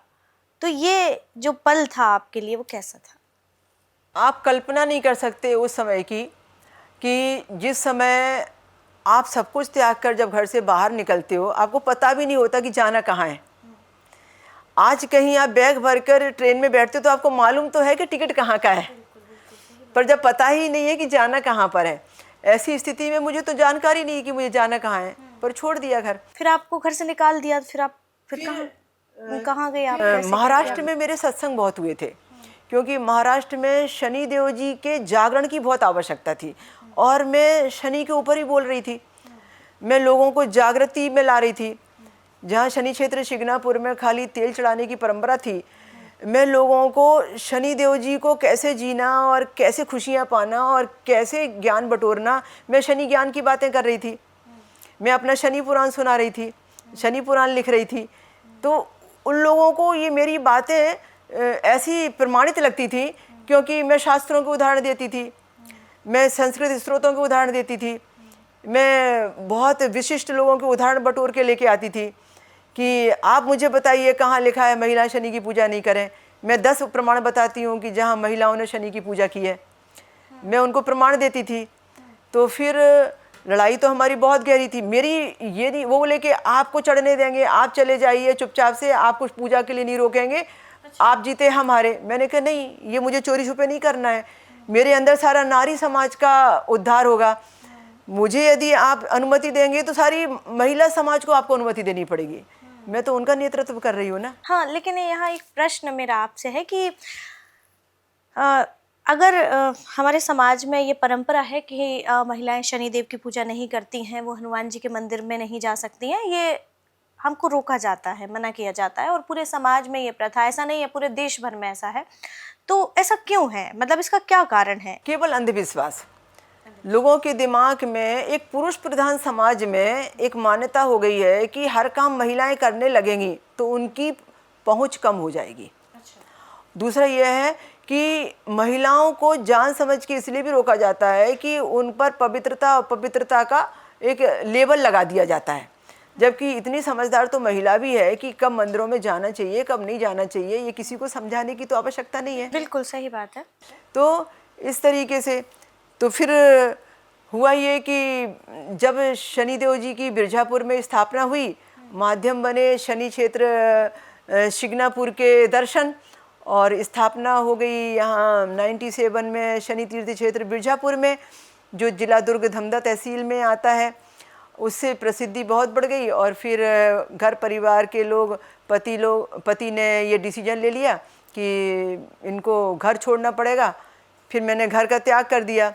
तो ये जो पल था आपके लिए वो कैसा था? आप कल्पना नहीं कर सकते उस समय की कि जिस समय आप सब कुछ त्याग कर जब घर से बाहर निकलते हो, आपको पता भी नहीं होता कि जाना कहाँ है। आज कहीं आप बैग भरकर ट्रेन में बैठते हो तो आपको मालूम तो है कि टिकट कहाँ का है, पर जब पता ही नहीं है कि जाना कहाँ पर है, ऐसी स्थिति में मुझे तो जानकारी नहीं कि मुझे जाना कहाँ है, पर छोड़ दिया घर। फिर आपको घर से निकाल दिया, फिर आप कहाँ गए आप? कैसे महाराष्ट्र में मेरे सत्संग बहुत हुए थे, क्योंकि महाराष्ट्र में शनि देव जी के जागरण की बहुत आवश्यकता थी और मैं शनि के ऊपर ही बोल रही थी। मैं लोगों को जागृति में ला रही थी। जहाँ शनि क्षेत्र शिग्नापुर में खाली तेल चढ़ाने की परंपरा थी, मैं लोगों को शनि देव जी को कैसे जीना और कैसे खुशियाँ पाना और कैसे ज्ञान बटोरना, मैं शनि ज्ञान की बातें कर रही थी। मैं अपना शनि पुराण सुना रही थी, शनि पुराण लिख रही थी। तो उन लोगों को ये मेरी बातें ऐसी प्रमाणित लगती थी, क्योंकि मैं शास्त्रों के उदाहरण देती थी, मैं संस्कृत स्रोतों के उदाहरण देती थी, मैं बहुत विशिष्ट लोगों के उदाहरण बटोर के लेके आती थी कि आप मुझे बताइए कहाँ लिखा है महिला शनि की पूजा नहीं करें। मैं 10 प्रमाण बताती हूँ कि जहाँ महिलाओं ने शनि की पूजा की है, मैं उनको प्रमाण देती थी। तो फिर लड़ाई तो हमारी बहुत गहरी थी। मेरी ये नहीं, वो बोले कि आपको चढ़ने देंगे, आप चले जाइए चुपचाप से, आपको पूजा के लिए नहीं रोकेंगे, आप जीते हम हारे। मैंने कहा नहीं, ये मुझे चोरी छुपे नहीं करना है, मेरे अंदर सारा नारी समाज का उद्धार होगा। मुझे यदि आप अनुमति देंगे तो सारी महिला समाज को आपको अनुमति देनी पड़ेगी, मैं तो उनका नेतृत्व कर रही हूँ ना। हाँ, लेकिन यहाँ एक प्रश्न मेरा आपसे है कि अगर हमारे समाज में ये परंपरा है कि महिलाएं शनिदेव की पूजा नहीं करती हैं, वो हनुमान जी के मंदिर में नहीं जा सकती हैं, ये हमको रोका जाता है, मना किया जाता है, और पूरे समाज में ये प्रथा, ऐसा नहीं है पूरे देश भर में ऐसा है, तो ऐसा क्यों है? मतलब इसका क्या कारण है? केवल अंधविश्वास। लोगों के दिमाग में, एक पुरुष प्रधान समाज में एक मान्यता हो गई है कि हर काम महिलाएं करने लगेंगी तो उनकी पहुंच कम हो जाएगी। दूसरा यह है कि महिलाओं को जान समझ के इसलिए भी रोका जाता है कि उन पर पवित्रता और पवित्रता का एक लेबल लगा दिया जाता है, जबकि इतनी समझदार तो महिला भी है कि कब मंदिरों में जाना चाहिए, कब नहीं जाना चाहिए, ये किसी को समझाने की तो आवश्यकता नहीं है। बिल्कुल सही बात है। तो इस तरीके से तो फिर हुआ ये कि जब शनिदेव जी की बिरजापुर में स्थापना हुई, माध्यम बने शनि क्षेत्र शिग्नापुर के दर्शन, और स्थापना हो गई यहाँ 97 में शनि तीर्थ क्षेत्र बिरजापुर में, जो जिला दुर्ग धमदा तहसील में आता है। उससे प्रसिद्धि बहुत बढ़ गई और फिर घर परिवार के लोग, पति ने ये डिसीजन ले लिया कि इनको घर छोड़ना पड़ेगा। फिर मैंने घर का त्याग कर दिया।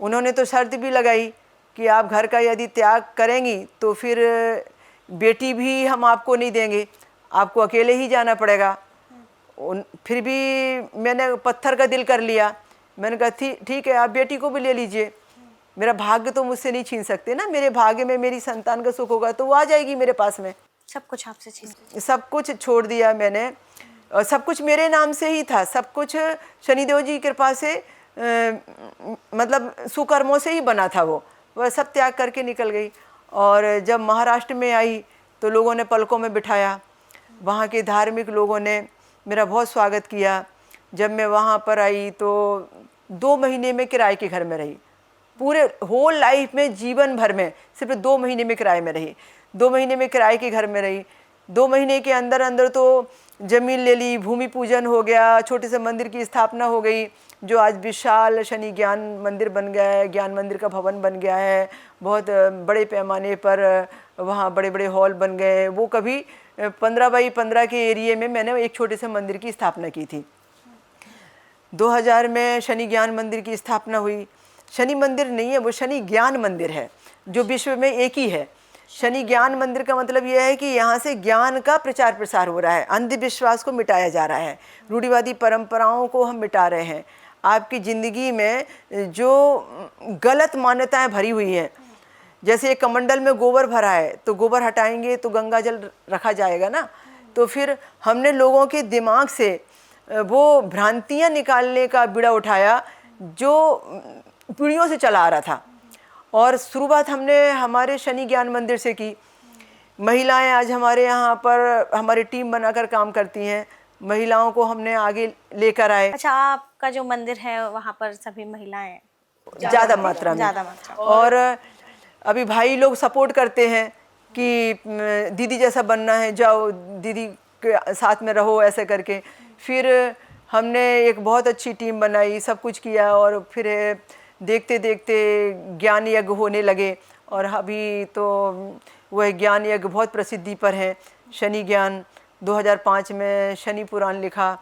उन्होंने तो शर्त भी लगाई कि आप घर का यदि त्याग करेंगी तो फिर बेटी भी हम आपको नहीं देंगे, आपको अकेले ही जाना पड़ेगा। फिर भी मैंने पत्थर का दिल कर लिया। मैंने कहा ठीक है, आप बेटी को भी ले लीजिए, मेरा भाग्य तो मुझसे नहीं छीन सकते ना, मेरे भाग्य में मेरी संतान का सुख होगा तो वो आ जाएगी मेरे पास में। सब कुछ आपसे छीन, सब कुछ छोड़ दिया मैंने, और सब कुछ मेरे नाम से ही था, सब कुछ शनिदेव जी की कृपा से मतलब सुकर्मों से ही बना था। वह सब त्याग करके निकल गई। और जब महाराष्ट्र में आई तो लोगों ने पलकों में बिठाया, वहाँ के धार्मिक लोगों ने मेरा बहुत स्वागत किया। जब मैं वहाँ पर आई तो 2 महीने में किराए के घर में रही, पूरे होल लाइफ में, जीवन भर में सिर्फ 2 महीने में किराए में रही। 2 महीने में किराए के घर में रही। 2 महीने के अंदर अंदर तो जमीन ले ली, भूमि पूजन हो गया, छोटे से मंदिर की स्थापना हो गई, जो आज विशाल शनि ज्ञान मंदिर बन गया है, ज्ञान मंदिर का भवन बन गया है। बहुत बड़े पैमाने पर वहाँ बड़े बड़े हॉल बन गए। वो कभी 15 बाई 15 के एरिए में मैंने एक छोटे से मंदिर की स्थापना की थी। 2000 में शनि ज्ञान मंदिर की स्थापना हुई। शनि मंदिर नहीं है, वो शनि ज्ञान मंदिर है, जो विश्व में एक ही है। शनि ज्ञान मंदिर का मतलब यह है कि यहाँ से ज्ञान का प्रचार प्रसार हो रहा है, अंधविश्वास को मिटाया जा रहा है, रूढ़िवादी परंपराओं को हम मिटा रहे हैं। आपकी ज़िंदगी में जो गलत मान्यताएं भरी हुई हैं, जैसे एक कमंडल में गोबर भरा है तो गोबर हटाएंगे तो गंगा जल रखा जाएगा ना, तो फिर हमने लोगों के दिमाग से वो भ्रांतियाँ निकालने का बीड़ा उठाया जो पीढ़ियों से चला आ रहा था। और शुरुआत हमने हमारे शनि ज्ञान मंदिर से की। महिलाएं आज हमारे यहाँ पर हमारी टीम बनाकर काम करती हैं, महिलाओं को हमने आगे लेकर आए। अच्छा, आपका जो मंदिर है वहाँ पर सभी महिलाएं ज़्यादा मात्रा में। ज़्यादा मात्रा। और अभी भाई लोग सपोर्ट करते हैं कि दीदी जैसा बनना है, जाओ दीदी के साथ में रहो ऐसे करके। फिर हमने एक बहुत अच्छी टीम बनाई, सब कुछ किया, और फिर देखते देखते ज्ञान यज्ञ होने लगे। और अभी तो वह ज्ञान यज्ञ बहुत प्रसिद्धि पर है। शनि ज्ञान 2005 में शनि पुराण लिखा,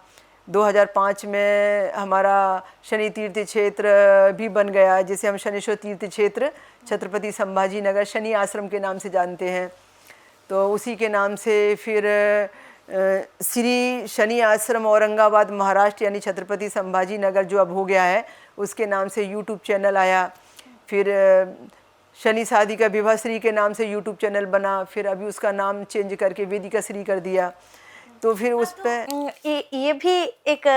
2005 में हमारा शनि तीर्थ क्षेत्र भी बन गया, जिसे हम शनिश्वर तीर्थ क्षेत्र छत्रपति संभाजी नगर शनि आश्रम के नाम से जानते हैं। तो उसी के नाम से फिर श्री शनि आश्रम औरंगाबाद महाराष्ट्र यानी छत्रपति संभाजी नगर जो अब हो गया है, उसके नाम से यूट्यूब चैनल आया। फिर शनि शादी का विवाह श्री के नाम से यूट्यूब चैनल बना, फिर अभी उसका नाम चेंज करके वेदिका श्री कर दिया। तो फिर उस पर ये भी एक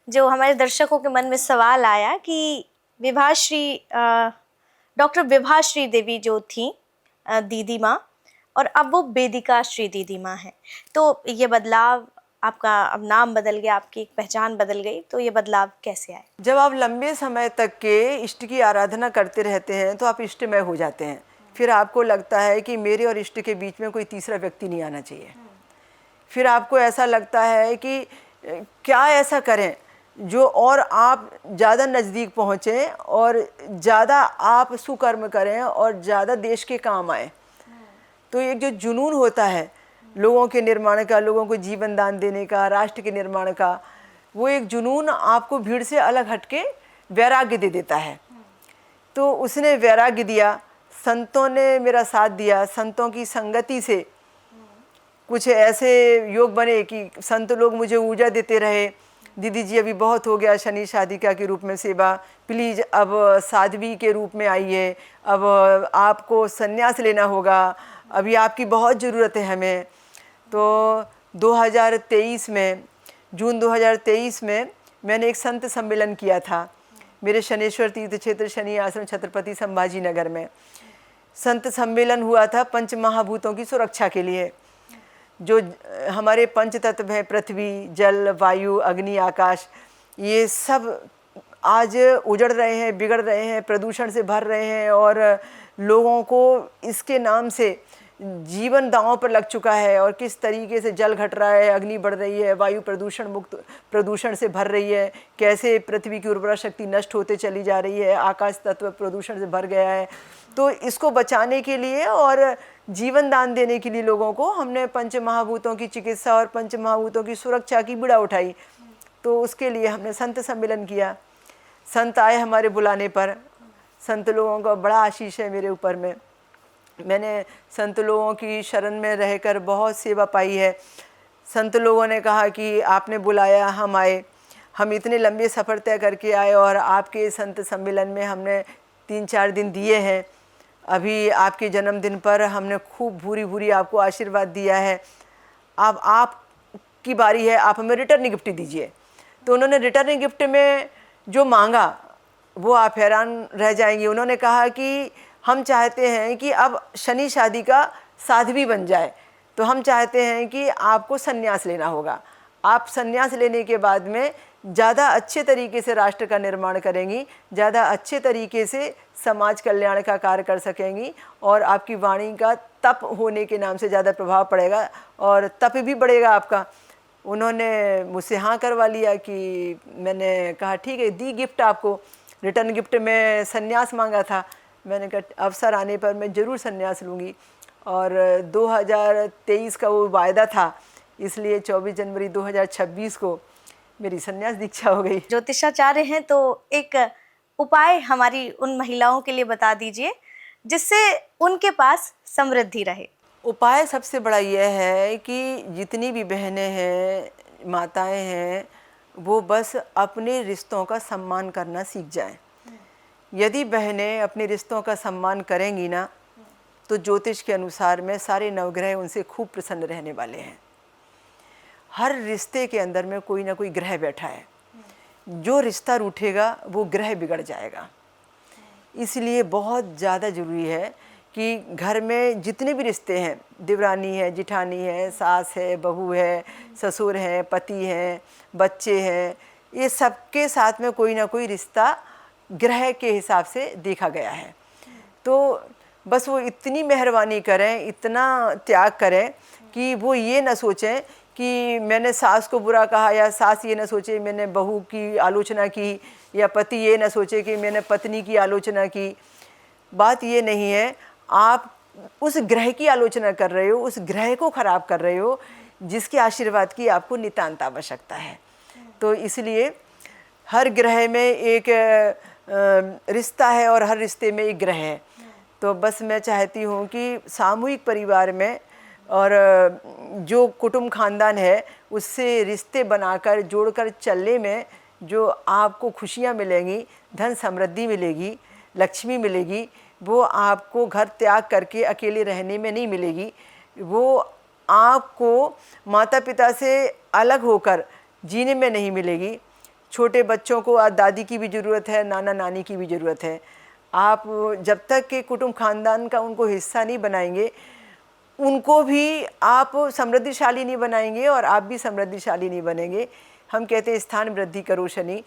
जो हमारे दर्शकों के मन में सवाल आया कि विभाश्री डॉक्टर विभाश्री देवी जो थी दीदी माँ, और अब वो वेदिका श्री दीदी माँ है। तो ये बदलाव, आपका अब नाम बदल गया, आपकी एक पहचान बदल गई, तो ये बदलाव कैसे आए? जब आप लंबे समय तक के इष्ट की आराधना करते रहते हैं तो आप इष्टमय हो जाते हैं। फिर आपको लगता है कि मेरे और इष्ट के बीच में कोई तीसरा व्यक्ति नहीं आना चाहिए। फिर आपको ऐसा लगता है कि क्या ऐसा करें जो और आप ज़्यादा नज़दीक पहुँचें और ज़्यादा आप सुकर्म करें और ज़्यादा देश के काम आए। तो एक जो जुनून होता है लोगों के निर्माण का, लोगों को जीवन दान देने का, राष्ट्र के निर्माण का, वो एक जुनून आपको भीड़ से अलग हटके वैराग्य दे देता है। तो उसने वैराग्य दिया, संतों ने मेरा साथ दिया, संतों की संगति से कुछ ऐसे योग बने कि संत लोग मुझे ऊर्जा देते रहे, दीदी जी अभी बहुत हो गया शनि शादिका के रूप में सेवा, प्लीज़ अब साध्वी के रूप में आइए, अब आपको संन्यास लेना होगा, अभी आपकी बहुत ज़रूरत है हमें। तो 2023 में, जून 2023 में मैंने एक संत सम्मेलन किया था मेरे शनेश्वर तीर्थ क्षेत्र शनि आश्रम छत्रपति संभाजी नगर में। संत सम्मेलन हुआ था पंच महाभूतों की सुरक्षा के लिए। जो हमारे पंच तत्व हैं, पृथ्वी, जल, वायु, अग्नि, आकाश, ये सब आज उजड़ रहे हैं, बिगड़ रहे हैं, प्रदूषण से भर रहे हैं, और लोगों को इसके नाम से जीवन दांव पर लग चुका है। और किस तरीके से जल घट रहा है, अग्नि बढ़ रही है, वायु प्रदूषण मुक्त प्रदूषण से भर रही है, कैसे पृथ्वी की उर्वरा शक्ति नष्ट होते चली जा रही है, आकाश तत्व प्रदूषण से भर गया है। तो इसको बचाने के लिए और जीवन दान देने के लिए लोगों को हमने पंच महाभूतों की चिकित्सा और पंच महाभूतों की सुरक्षा की बीड़ा उठाई। तो उसके लिए हमने संत सम्मेलन किया। संत आए हमारे बुलाने पर। संत लोगों का बड़ा आशीष है मेरे ऊपर में। मैंने संत लोगों की शरण में रहकर बहुत सेवा पाई है। संत लोगों ने कहा कि आपने बुलाया, हम आए, हम इतने लंबे सफ़र तय करके आए, और आपके संत सम्मेलन में हमने 3-4 दिन दिए हैं। अभी आपके जन्मदिन पर हमने खूब भूरी भूरी आपको आशीर्वाद दिया है, अब आपकी बारी है, आप हमें रिटर्न गिफ्ट दीजिए। तो उन्होंने रिटर्न गिफ्ट में जो मांगा वो आप हैरान रह जाएंगे। उन्होंने कहा कि हम चाहते हैं कि अब शनि शादी का साध्वी बन जाए, तो हम चाहते हैं कि आपको संन्यास लेना होगा। आप संन्यास लेने के बाद में ज़्यादा अच्छे तरीके से राष्ट्र का निर्माण करेंगी, ज़्यादा अच्छे तरीके से समाज कल्याण का कार्य कर सकेंगी, और आपकी वाणी का तप होने के नाम से ज़्यादा प्रभाव पड़ेगा और तप भी बढ़ेगा आपका। उन्होंने मुझसे हाँ करवा लिया कि मैंने कहा ठीक है, दी गिफ्ट आपको। रिटर्न गिफ्ट में संन्यास मांगा था। मैंने कहा अवसर आने पर मैं ज़रूर संन्यास लूँगी, और 2023 का वो वायदा था, इसलिए 24 जनवरी 2026 को मेरी संन्यास दीक्षा हो गई। ज्योतिषाचार्य हैं तो एक उपाय हमारी उन महिलाओं के लिए बता दीजिए जिससे उनके पास समृद्धि रहे। उपाय सबसे बड़ा यह है कि जितनी भी बहनें हैं, माताएं हैं, वो बस अपने रिश्तों का सम्मान करना सीख जाएं। यदि बहनें अपने रिश्तों का सम्मान करेंगी ना, तो ज्योतिष के अनुसार में सारे नवग्रह उनसे खूब प्रसन्न रहने वाले हैं। हर रिश्ते के अंदर में कोई ना कोई ग्रह बैठा है, जो रिश्ता रूठेगा वो ग्रह बिगड़ जाएगा। इसलिए बहुत ज़्यादा ज़रूरी है कि घर में जितने भी रिश्ते हैं, देवरानी है, जिठानी है, सास है, बहू है, ससुर हैं, पति हैं, बच्चे हैं, ये सबके साथ में कोई ना कोई रिश्ता ग्रह के हिसाब से देखा गया है। तो बस वो इतनी मेहरबानी करें, इतना त्याग करें कि वो ये ना सोचें कि मैंने सास को बुरा कहा, या सास ये ना सोचे मैंने बहू की आलोचना की, या पति ये ना सोचे कि मैंने पत्नी की आलोचना की। बात ये नहीं है, आप उस ग्रह की आलोचना कर रहे हो, उस ग्रह को ख़राब कर रहे हो जिसके आशीर्वाद की आपको नितांत आवश्यकता है। तो इसलिए हर ग्रह में एक रिश्ता है और हर रिश्ते में एक ग्रह है। तो बस मैं चाहती हूँ कि सामूहिक परिवार में और जो कुटुंब खानदान है उससे रिश्ते बनाकर जोड़कर चलने में जो आपको खुशियाँ मिलेंगी, धन समृद्धि मिलेगी, लक्ष्मी मिलेगी, वो आपको घर त्याग करके अकेले रहने में नहीं मिलेगी। वो आपको माता पिता से अलग होकर जीने में नहीं मिलेगी। छोटे बच्चों को आज दादी की भी ज़रूरत है, नाना नानी की भी ज़रूरत है। आप जब तक के कुटुंब खानदान का उनको हिस्सा नहीं बनाएंगे, उनको भी आप समृद्धिशाली नहीं बनाएंगे और आप भी समृद्धिशाली नहीं बनेंगे। हम कहते हैं स्थान वृद्धि करो शनि।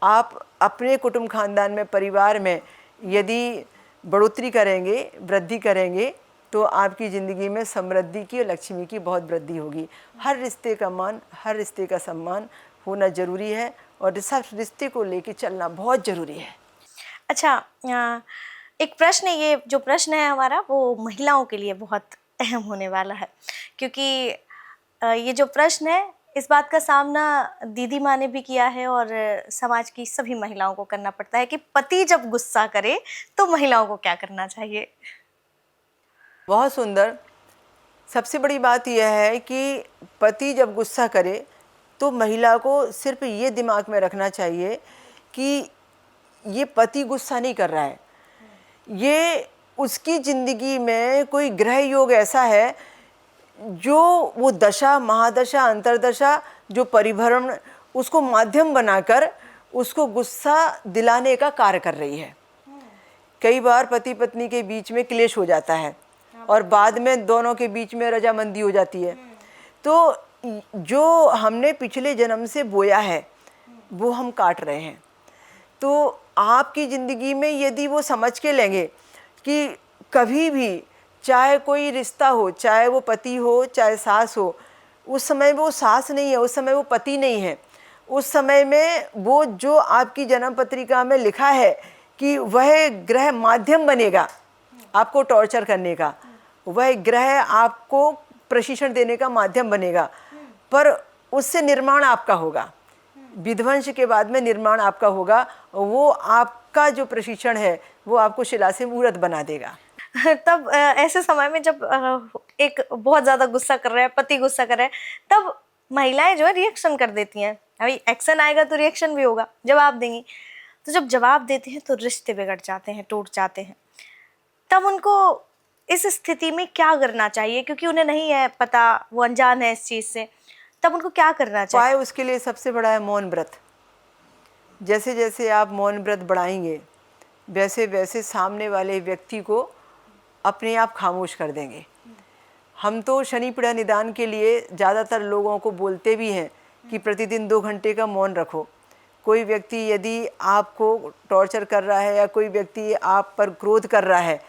आप अपने कुटुंब खानदान में, परिवार में यदि बढ़ोतरी करेंगे, वृद्धि करेंगे, तो आपकी ज़िंदगी में समृद्धि की और लक्ष्मी की बहुत वृद्धि होगी। हर रिश्ते का मान, हर रिश्ते का सम्मान होना ज़रूरी है और सब रिश्ते को लेके चलना बहुत ज़रूरी है। अच्छा, एक प्रश्न, ये जो प्रश्न है हमारा वो महिलाओं के लिए बहुत अहम होने वाला है, क्योंकि ये जो प्रश्न है इस बात का सामना दीदी माँ ने भी किया है और समाज की सभी महिलाओं को करना पड़ता है कि पति जब गुस्सा करे तो महिलाओं को क्या करना चाहिए। बहुत सुंदर। सबसे बड़ी बात यह है कि पति जब गुस्सा करे तो महिला को सिर्फ ये दिमाग में रखना चाहिए कि ये पति गुस्सा नहीं कर रहा है, ये उसकी ज़िंदगी में कोई ग्रह योग ऐसा है जो वो दशा, महादशा, अंतरदशा, जो परिभ्रमण उसको माध्यम बनाकर उसको गुस्सा दिलाने का कार्य कर रही है। कई बार पति पत्नी के बीच में क्लेश हो जाता है और बाद में दोनों के बीच में रजामंदी हो जाती है। तो जो हमने पिछले जन्म से बोया है वो हम काट रहे हैं। तो आपकी ज़िंदगी में यदि वो समझ के लेंगे कि कभी भी चाहे कोई रिश्ता हो, चाहे वो पति हो, चाहे सास हो, उस समय वो सास नहीं है, उस समय वो पति नहीं है। उस समय में वो जो आपकी जन्म पत्रिका में लिखा है कि वह ग्रह माध्यम बनेगा आपको टॉर्चर करने का, वह ग्रह आपको प्रशिक्षण देने का माध्यम बनेगा, पर उससे निर्माण आपका होगा। विध्वंस के बाद में निर्माण आपका होगा। वो आपका जो प्रशिक्षण है वो आपको शिला से मूर्त बना देगा। तब ऐसे समय में जब एक बहुत ज़्यादा गुस्सा कर रहा है, पति गुस्सा कर रहा है, तब महिलाएं जो है रिएक्शन कर देती हैं। अभी एक्शन आएगा तो रिएक्शन भी होगा, जवाब देंगी। तो जब जवाब देते हैं तो रिश्ते बिगड़ जाते हैं, टूट जाते हैं। तब उनको इस स्थिति में क्या करना चाहिए, क्योंकि उन्हें नहीं है पता, वो अनजान है इस चीज़ से, तब उनको क्या करना चाहिए? उपाय उसके लिए सबसे बड़ा है मौन व्रत। जैसे जैसे आप मौन व्रत बढ़ाएंगे वैसे वैसे सामने वाले व्यक्ति को अपने आप खामोश कर देंगे। हम तो शनि पीड़ा निदान के लिए ज़्यादातर लोगों को बोलते भी हैं कि प्रतिदिन 2 घंटे का मौन रखो। कोई व्यक्ति यदि आपको टॉर्चर कर रहा है या कोई व्यक्ति आप पर क्रोध कर रहा है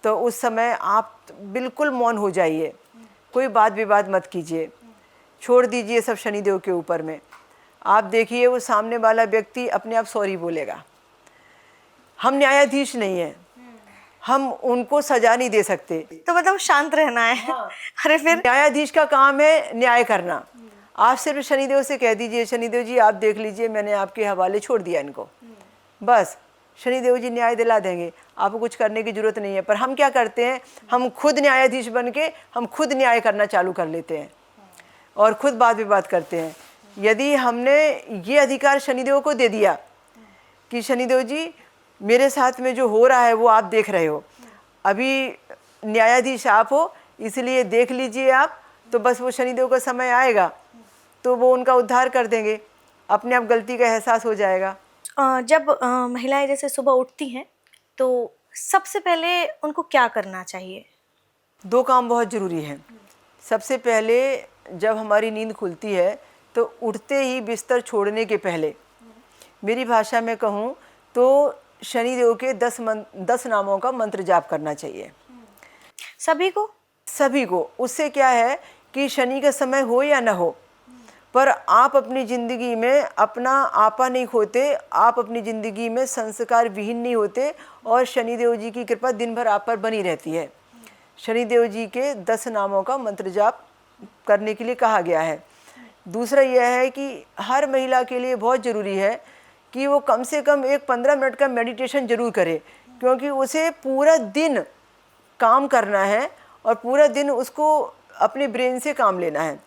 तो उस समय आप बिल्कुल मौन हो जाइए, कोई बात विवाद मत कीजिए, छोड़ दीजिए सब शनिदेव के ऊपर में। आप देखिए वो सामने वाला व्यक्ति अपने आप सॉरी बोलेगा। हम न्यायाधीश नहीं हैं, हम उनको सजा नहीं दे सकते। तो मतलब शांत रहना है। हाँ। अरे फिर न्यायाधीश का काम है न्याय करना। आप सिर्फ शनिदेव से कह दीजिए, शनिदेव जी आप देख लीजिए, मैंने आपके हवाले छोड़ दिया इनको, बस शनिदेव जी न्याय दिला देंगे, आपको कुछ करने की जरूरत नहीं है। पर हम क्या करते हैं, हम खुद न्यायाधीश बन के हम खुद न्याय करना चालू कर लेते हैं और खुद वाद विवाद करते हैं। यदि हमने ये अधिकार शनिदेव को दे दिया कि शनिदेव जी मेरे साथ में जो हो रहा है वो आप देख रहे हो, अभी न्यायाधीश आप हो इसलिए देख लीजिए आप, तो बस वो शनिदेव का समय आएगा तो वो उनका उद्धार कर देंगे, अपने आप गलती का एहसास हो जाएगा। जब महिलाएं जैसे सुबह उठती हैं तो सबसे पहले उनको क्या करना चाहिए? 2 काम बहुत ज़रूरी हैं। सबसे पहले जब हमारी नींद खुलती है तो उठते ही बिस्तर छोड़ने के पहले, मेरी भाषा में कहूँ तो शनिदेव के 10 नामों का मंत्र जाप करना चाहिए। सभी को। उससे क्या है कि शनि का समय हो या ना हो, पर आप अपनी ज़िंदगी में अपना आपा नहीं खोते, आप अपनी ज़िंदगी में संस्कार विहीन नहीं होते, और शनिदेव जी की कृपा दिन भर आप पर बनी रहती है। शनिदेव जी के 10 नामों का मंत्र जाप करने के लिए कहा गया है। दूसरा यह है कि हर महिला के लिए बहुत ज़रूरी है कि वो कम से कम एक 15 मिनट का मेडिटेशन ज़रूर करे, क्योंकि उसे पूरा दिन काम करना है और पूरा दिन उसको अपने ब्रेन से काम लेना है।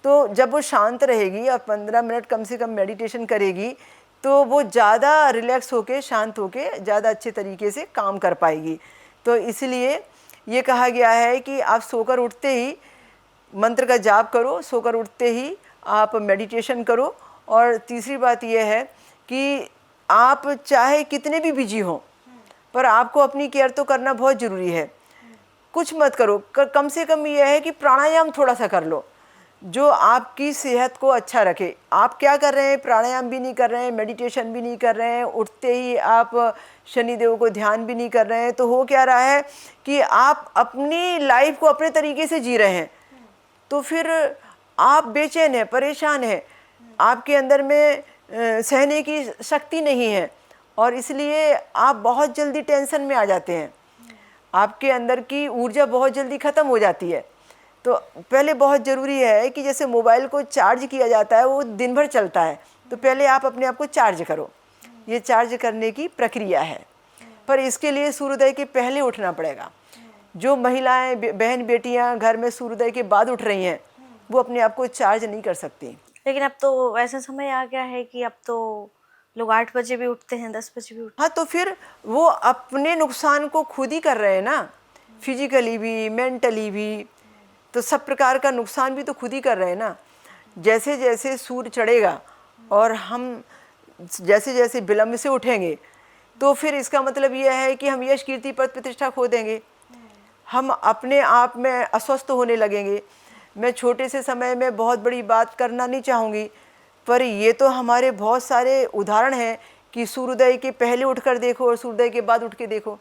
तो जब वो शांत रहेगी और 15 मिनट कम से कम मेडिटेशन करेगी, तो वो ज़्यादा रिलैक्स होके, शांत होके ज़्यादा अच्छे तरीके से काम कर पाएगी। तो इसलिए ये कहा गया है कि आप सोकर उठते ही मंत्र का जाप करो, सोकर उठते ही आप मेडिटेशन करो। और तीसरी बात यह है कि आप चाहे कितने भी बिजी हों, पर आपको अपनी केयर तो करना बहुत ज़रूरी है। कुछ मत करो, कम से कम यह है कि प्राणायाम थोड़ा सा कर लो जो आपकी सेहत को अच्छा रखे। आप क्या कर रहे हैं, प्राणायाम भी नहीं कर रहे हैं, मेडिटेशन भी नहीं कर रहे हैं, उठते ही आप शनिदेव को ध्यान भी नहीं कर रहे हैं, तो हो क्या रहा है कि आप अपनी लाइफ को अपने तरीके से जी रहे हैं। तो फिर आप बेचैन हैं, परेशान हैं, आपके अंदर में सहने की शक्ति नहीं है, और इसलिए आप बहुत जल्दी टेंशन में आ जाते हैं, आपके अंदर की ऊर्जा बहुत जल्दी ख़त्म हो जाती है। तो पहले बहुत ज़रूरी है कि जैसे मोबाइल को चार्ज किया जाता है, वो दिन भर चलता है, तो पहले आप अपने आप को चार्ज करो। ये चार्ज करने की प्रक्रिया है, पर इसके लिए सूर्योदय के पहले उठना पड़ेगा। जो महिलाएं, बहन बेटियां घर में सूर्योदय के बाद उठ रही हैं, वो अपने आप को चार्ज नहीं कर सकती। लेकिन अब तो ऐसा समय आ गया है कि अब तो लोग 8 बजे भी उठते हैं, 10 बजे भी उठते हाँ, तो फिर वो अपने नुकसान को खुद ही कर रहे हैं ना, फिजिकली भी, मेंटली भी, तो सब प्रकार का नुकसान भी तो खुद ही कर रहे हैं ना। जैसे जैसे सूर्य चढ़ेगा और हम जैसे जैसे विलम्ब से उठेंगे, तो फिर इसका मतलब यह है कि हम यश कीर्ति पद प्रतिष्ठा खो देंगे, हम अपने आप में अस्वस्थ होने लगेंगे। मैं छोटे से समय में बहुत बड़ी बात करना नहीं चाहूँगी, पर ये तो हमारे बहुत सारे उदाहरण हैं कि सूर्योदय के पहले उठकर देखो और सूर्योदय के बाद उठ के देखो,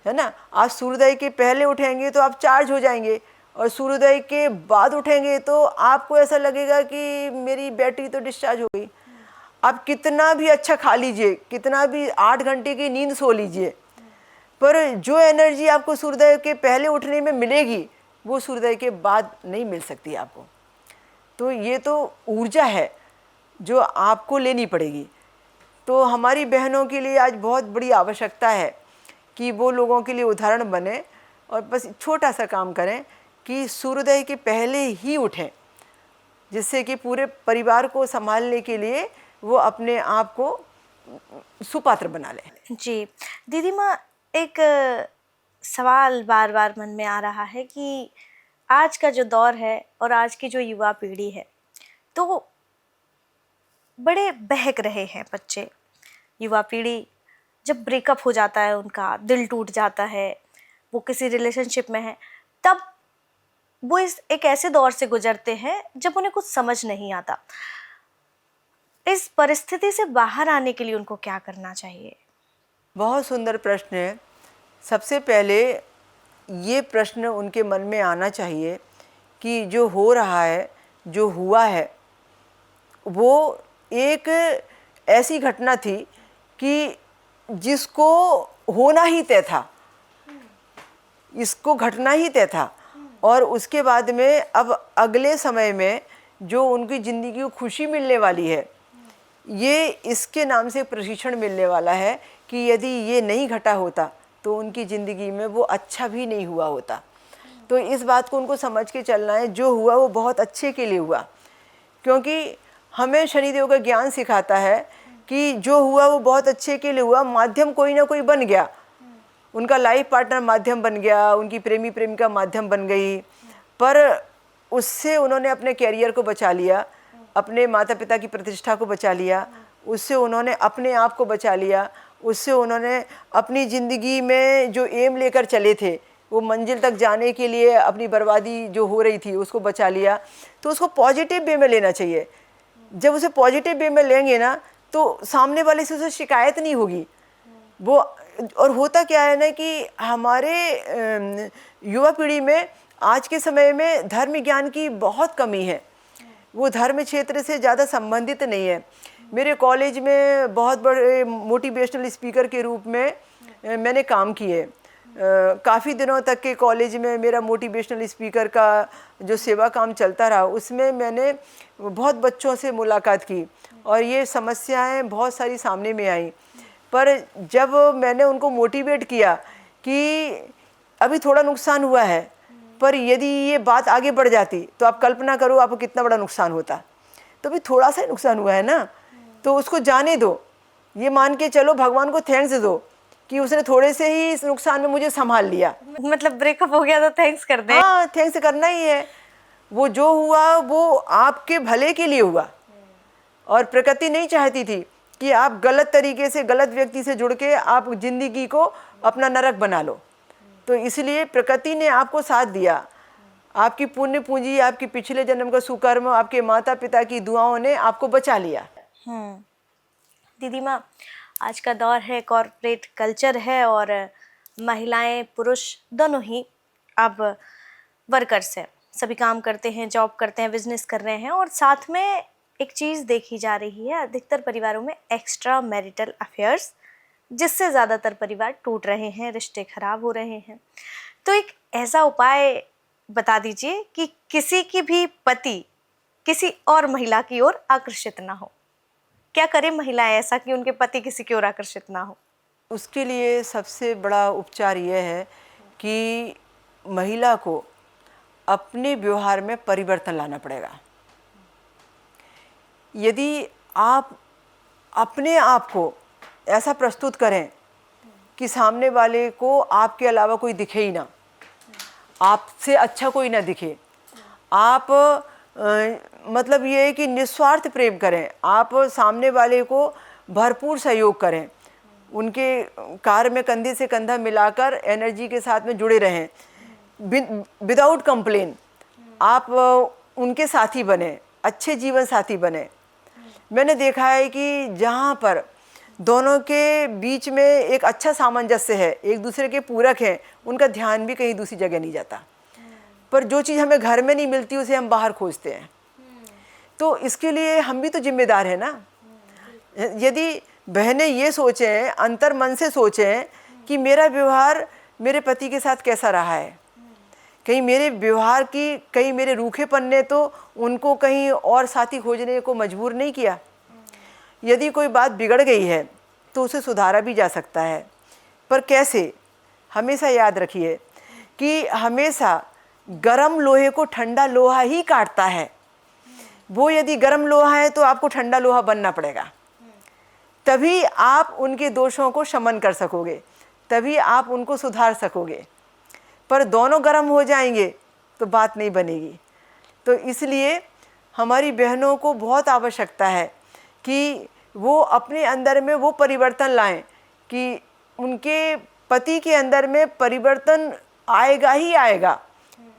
है ना। आज सूर्योदय के पहले उठेंगे तो आप चार्ज हो जाएंगे, और सूर्योदय के बाद उठेंगे तो आपको ऐसा लगेगा कि मेरी बैटरी तो डिस्चार्ज हो गई। आप कितना भी अच्छा खा लीजिए, कितना भी 8 घंटे की नींद सो लीजिए, पर जो एनर्जी आपको सूर्योदय के पहले उठने में मिलेगी, वो सूर्योदय के बाद नहीं मिल सकती आपको। तो ये तो ऊर्जा है जो आपको लेनी पड़ेगी। तो हमारी बहनों के लिए आज बहुत बड़ी आवश्यकता है कि वो लोगों के लिए उदाहरण बने, और बस छोटा सा काम करें कि सूर्योदय के पहले ही उठें, जिससे कि पूरे परिवार को संभालने के लिए वो अपने आप को सुपात्र बना लें। जी दीदी माँ, एक सवाल बार बार मन में आ रहा है कि आज का जो दौर है और आज की जो युवा पीढ़ी है, तो बड़े बहक रहे हैं बच्चे। युवा पीढ़ी जब ब्रेकअप हो जाता है, उनका दिल टूट जाता है, वो किसी रिलेशनशिप में है, तब वो इस एक ऐसे दौर से गुजरते हैं जब उन्हें कुछ समझ नहीं आता। इस परिस्थिति से बाहर आने के लिए उनको क्या करना चाहिए? बहुत सुंदर प्रश्न है। सबसे पहले ये प्रश्न उनके मन में आना चाहिए कि जो हो रहा है, जो हुआ है, वो एक ऐसी घटना थी कि जिसको होना ही तय था, इसको घटना ही तय था, और उसके बाद में अब अगले समय में जो उनकी ज़िंदगी को खुशी मिलने वाली है, ये इसके नाम से प्रशिक्षण मिलने वाला है कि यदि ये नहीं घटा होता तो उनकी ज़िंदगी में वो अच्छा भी नहीं हुआ होता। तो इस बात को उनको समझ के चलना है, जो हुआ वो बहुत अच्छे के लिए हुआ, क्योंकि हमें शनिदेव का ज्ञान सिखाता है कि जो हुआ वो बहुत अच्छे के लिए हुआ। माध्यम कोई ना कोई बन गया, उनका लाइफ पार्टनर माध्यम बन गया, उनकी प्रेमी प्रेमिका माध्यम बन गई, पर उससे उन्होंने अपने कैरियर को बचा लिया, अपने माता पिता की प्रतिष्ठा को बचा लिया, उससे उन्होंने अपने आप को बचा लिया, उससे उन्होंने अपनी ज़िंदगी में जो एम लेकर चले थे, वो मंजिल तक जाने के लिए अपनी बर्बादी जो हो रही थी उसको बचा लिया। तो उसको पॉजिटिव वे में लेना चाहिए। जब उसे पॉजिटिव वे में लेंगे ना, तो सामने वाले से उसे शिकायत नहीं होगी। वो और होता क्या है ना कि हमारे युवा पीढ़ी में आज के समय में धर्म ज्ञान की बहुत कमी है, वो धर्म क्षेत्र से ज़्यादा संबंधित नहीं है। मेरे कॉलेज में बहुत बड़े मोटिवेशनल स्पीकर के रूप में मैंने काम किए। काफ़ी दिनों तक के कॉलेज में मेरा मोटिवेशनल स्पीकर का जो सेवा काम चलता रहा, उसमें मैंने बहुत बच्चों से मुलाकात की और ये समस्याएं बहुत सारी सामने में आई। पर जब मैंने उनको मोटिवेट किया कि अभी थोड़ा नुकसान हुआ है, पर यदि ये बात आगे बढ़ जाती तो आप कल्पना करो आपको कितना बड़ा नुकसान होता। तो अभी थोड़ा सा नुकसान हुआ है ना, तो उसको जाने दो, ये मान के चलो, भगवान को थैंक्स दो कि उसने थोड़े से ही इस नुकसान में मुझे संभाल लिया। मतलब ब्रेकअप हो गया तो थैंक्स कर दे। हाँ, थैंक्स करना ही है। वो जो हुआ वो आपके भले के लिए हुआ, और प्रकृति नहीं चाहती थी कि आप गलत तरीके से गलत व्यक्ति से जुड़ के आप जिंदगी को अपना नरक बना लो। तो इसलिए प्रकृति ने आपको साथ दिया, आपकी पुण्य पूंजी, आपकी पिछले जन्म का सुकर्म, आपके माता पिता की दुआओं ने आपको बचा लिया। दीदी माँ, आज का दौर है, कॉर्पोरेट कल्चर है और महिलाएं पुरुष दोनों ही अब वर्कर्स हैं, सभी काम करते हैं, जॉब करते हैं, बिजनेस कर रहे हैं, और साथ में एक चीज़ देखी जा रही है अधिकतर परिवारों में, एक्स्ट्रा मैरिटल अफेयर्स, जिससे ज़्यादातर परिवार टूट रहे हैं, रिश्ते खराब हो रहे हैं। तो एक ऐसा उपाय बता दीजिए कि किसी की भी पति किसी और महिला की ओर आकर्षित ना हो। क्या करें महिलाएं ऐसा कि उनके पति किसी की ओर आकर्षित ना हो? उसके लिए सबसे बड़ा उपचार यह है कि महिला को अपने व्यवहार में परिवर्तन लाना पड़ेगा। यदि आप अपने आप को ऐसा प्रस्तुत करें कि सामने वाले को आपके अलावा कोई दिखे ही ना, आपसे अच्छा कोई ना दिखे, आप मतलब ये है कि निस्वार्थ प्रेम करें, आप सामने वाले को भरपूर सहयोग करें, उनके कार्य में कंधे से कंधा मिलाकर एनर्जी के साथ में जुड़े रहें, विदाउट कंप्लेन आप उनके साथी बने, अच्छे जीवन साथी बने। मैंने देखा है कि जहाँ पर दोनों के बीच में एक अच्छा सामंजस्य है, एक दूसरे के पूरक हैं, उनका ध्यान भी कहीं दूसरी जगह नहीं जाता। पर जो चीज़ हमें घर में नहीं मिलती उसे हम बाहर खोजते हैं। तो इसके लिए हम भी तो जिम्मेदार हैं ना। यदि बहनें ये सोचें, अंतर मन से सोचें कि मेरा व्यवहार मेरे पति के साथ कैसा रहा है, कहीं मेरे व्यवहार की, कहीं मेरे रूखेपन ने तो उनको कहीं और साथी खोजने को मजबूर नहीं किया। यदि कोई बात बिगड़ गई है तो उसे सुधारा भी जा सकता है, पर कैसे? हमेशा याद रखिए कि हमेशा गरम लोहे को ठंडा लोहा ही काटता है। वो यदि गरम लोहा है तो आपको ठंडा लोहा बनना पड़ेगा, तभी आप उनके दोषों को शमन कर सकोगे, तभी आप उनको सुधार सकोगे। पर दोनों गरम हो जाएंगे तो बात नहीं बनेगी। तो इसलिए हमारी बहनों को बहुत आवश्यकता है कि वो अपने अंदर में वो परिवर्तन लाएं कि उनके पति के अंदर में परिवर्तन आएगा ही आएगा।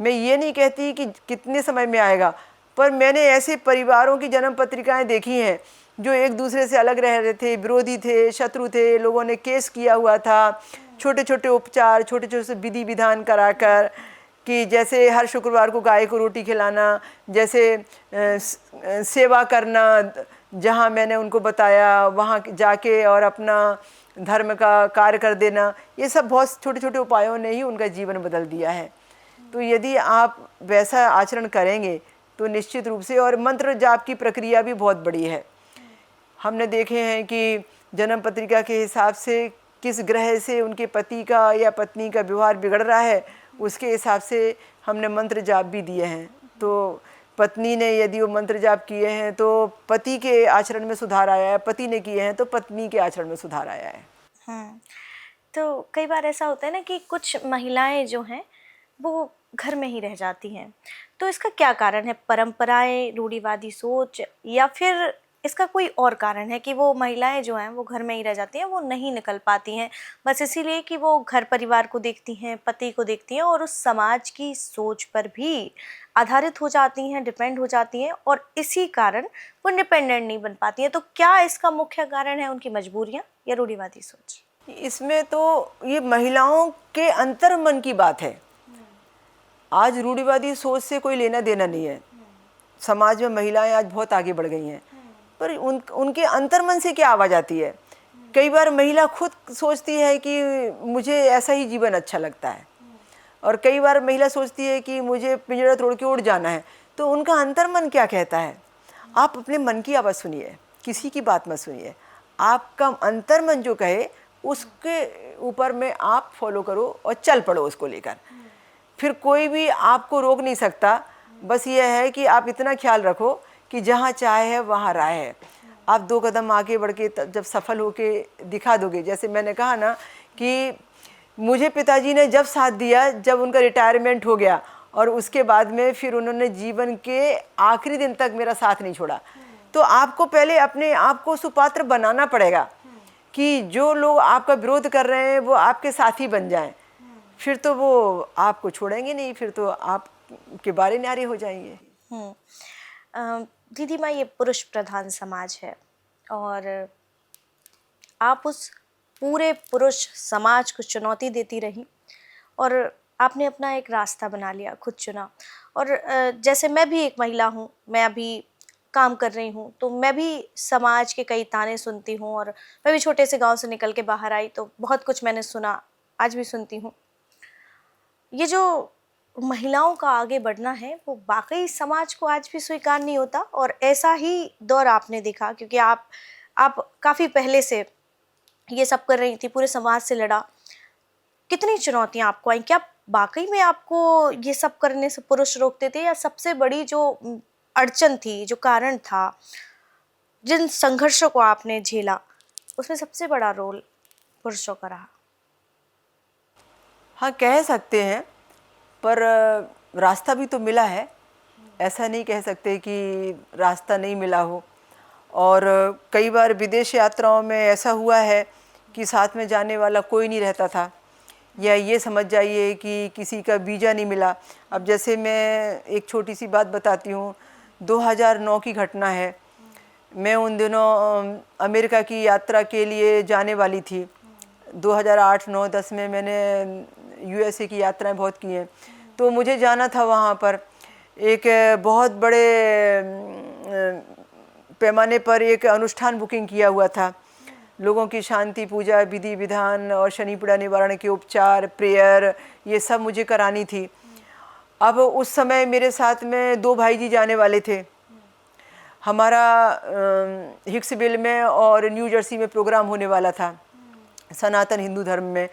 मैं ये नहीं कहती कि कितने समय में आएगा, पर मैंने ऐसे परिवारों की जन्म पत्रिकाएं देखी हैं जो एक दूसरे से अलग रह रहे थे, विरोधी थे, शत्रु थे, लोगों ने केस किया हुआ था, छोटे छोटे उपचार, छोटे छोटे से विधि विधान कराकर, कि जैसे हर शुक्रवार को गाय को रोटी खिलाना, जैसे सेवा करना, जहाँ मैंने उनको बताया वहाँ जाके और अपना धर्म का कार्य कर देना, ये सब बहुत छोटे छोटे उपायों ने ही उनका जीवन बदल दिया है। तो यदि आप वैसा आचरण करेंगे तो निश्चित रूप से, और मंत्र जाप की प्रक्रिया भी बहुत बड़ी है। हमने देखे हैं कि जन्म पत्रिका के हिसाब से किस ग्रह से उनके पति का या पत्नी का व्यवहार बिगड़ रहा है, उसके हिसाब से हमने मंत्र जाप भी दिए हैं। तो पत्नी ने यदि वो मंत्र जाप किए हैं तो पति के आचरण में सुधार आया है, पति ने किए हैं तो पत्नी के आचरण में सुधार आया है। तो कई बार ऐसा होता है ना कि कुछ महिलाएं जो हैं वो घर में ही रह जाती हैं, तो इसका क्या कारण है? परंपराएं, रूढ़िवादी सोच, या फिर इसका कोई और कारण है कि वो महिलाएं जो हैं वो घर में ही रह जाती हैं, वो नहीं निकल पाती हैं, बस इसीलिए कि वो घर परिवार को देखती हैं, पति को देखती हैं और उस समाज की सोच पर भी आधारित हो जाती हैं, डिपेंड हो जाती हैं, और इसी कारण वो इंडिपेंडेंट नहीं बन पाती हैं। तो क्या इसका मुख्य कारण है उनकी मजबूरियाँ या रूढ़िवादी सोच? इसमें तो ये महिलाओं के अंतर मन की बात है। आज रूढ़िवादी सोच से कोई लेना देना नहीं है। समाज में महिलाएं आज बहुत आगे बढ़ गई हैं, पर उनके अंतर्मन से क्या आवाज़ आती है। कई बार महिला खुद सोचती है कि मुझे ऐसा ही जीवन अच्छा लगता है, और कई बार महिला सोचती है कि मुझे पिंजरा तोड़ के उड़ जाना है। तो उनका अंतर्मन क्या कहता है, आप अपने मन की आवाज़ सुनिए, किसी की बात मत सुनिए। आपका अंतर्मन जो कहे उसके ऊपर में आप फॉलो करो और चल पड़ो उसको लेकर। फिर कोई भी आपको रोक नहीं सकता। बस ये है कि आप इतना ख्याल रखो कि जहाँ चाहे है वहाँ राह है। आप 2 कदम आगे बढ़ के जब सफल होके दिखा दोगे, जैसे मैंने कहा ना कि मुझे पिताजी ने जब साथ दिया जब उनका रिटायरमेंट हो गया, और उसके बाद में फिर उन्होंने जीवन के आखिरी दिन तक मेरा साथ नहीं छोड़ा। तो आपको पहले अपने आप को सुपात्र बनाना पड़ेगा कि जो लोग आपका विरोध कर रहे हैं वो आपके साथी बन जाएं। फिर तो वो आपको छोड़ेंगे नहीं, फिर तो आपके बारे न्यारे हो जाएंगे। दीदी माँ, ये पुरुष प्रधान समाज है और आप उस पूरे पुरुष समाज को चुनौती देती रही और आपने अपना एक रास्ता बना लिया, खुद चुना। और जैसे मैं भी एक महिला हूँ, मैं अभी काम कर रही हूँ, तो मैं भी समाज के कई ताने सुनती हूँ और मैं भी छोटे से गांव से निकल के बाहर आई तो बहुत कुछ मैंने सुना, आज भी सुनती हूँ। ये जो महिलाओं का आगे बढ़ना है वो वाकई समाज को आज भी स्वीकार नहीं होता, और ऐसा ही दौर आपने देखा क्योंकि आप काफ़ी पहले से ये सब कर रही थी, पूरे समाज से लड़ा। कितनी चुनौतियाँ आपको आई? क्या वाकई में आपको ये सब करने से पुरुष रोकते थे, या सबसे बड़ी जो अड़चन थी, जो कारण था, जिन संघर्षों को आपने झेला, उसमें सबसे बड़ा रोल पुरुषों का रहा? हाँ, कह सकते हैं, पर रास्ता भी तो मिला है। ऐसा नहीं कह सकते कि रास्ता नहीं मिला हो। और कई बार विदेश यात्राओं में ऐसा हुआ है कि साथ में जाने वाला कोई नहीं रहता था, या ये समझ जाइए कि किसी का वीज़ा नहीं मिला। अब जैसे मैं एक छोटी सी बात बताती हूँ, 2009 की घटना है। मैं उन दिनों अमेरिका की यात्रा के लिए जाने वाली थी। 2008, 9, 10 में मैंने यूएसए की यात्राएं बहुत की हैं। तो मुझे जाना था वहाँ पर। एक बहुत बड़े पैमाने पर एक अनुष्ठान बुकिंग किया हुआ था। लोगों की शांति पूजा, विधि विधान और शनि पीड़ा निवारण के उपचार, प्रेयर, ये सब मुझे करानी थी। अब उस समय मेरे साथ में 2 भाई जी जाने वाले थे। हमारा हिक्सविल में और न्यू जर्सी में प्रोग्राम होने वाला था सनातन हिंदू धर्म में।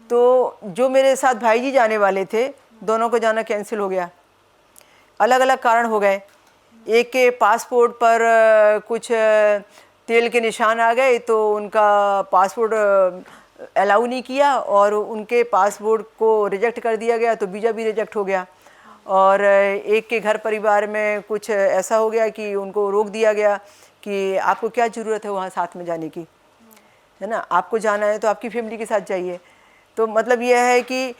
तो जो मेरे साथ भाई जी जाने वाले थे, दोनों को जाना कैंसिल हो गया। अलग अलग कारण हो गए। एक के पासपोर्ट पर कुछ तेल के निशान आ गए तो उनका पासपोर्ट अलाउ नहीं किया, और उनके पासपोर्ट को रिजेक्ट कर दिया गया तो वीज़ा भी रिजेक्ट हो गया। और एक के घर परिवार में कुछ ऐसा हो गया कि उनको रोक दिया गया कि आपको क्या ज़रूरत है वहाँ साथ में जाने की, है ना, आपको जाना है तो आपकी फैमिली के साथ जाइए। तो मतलब यह है कि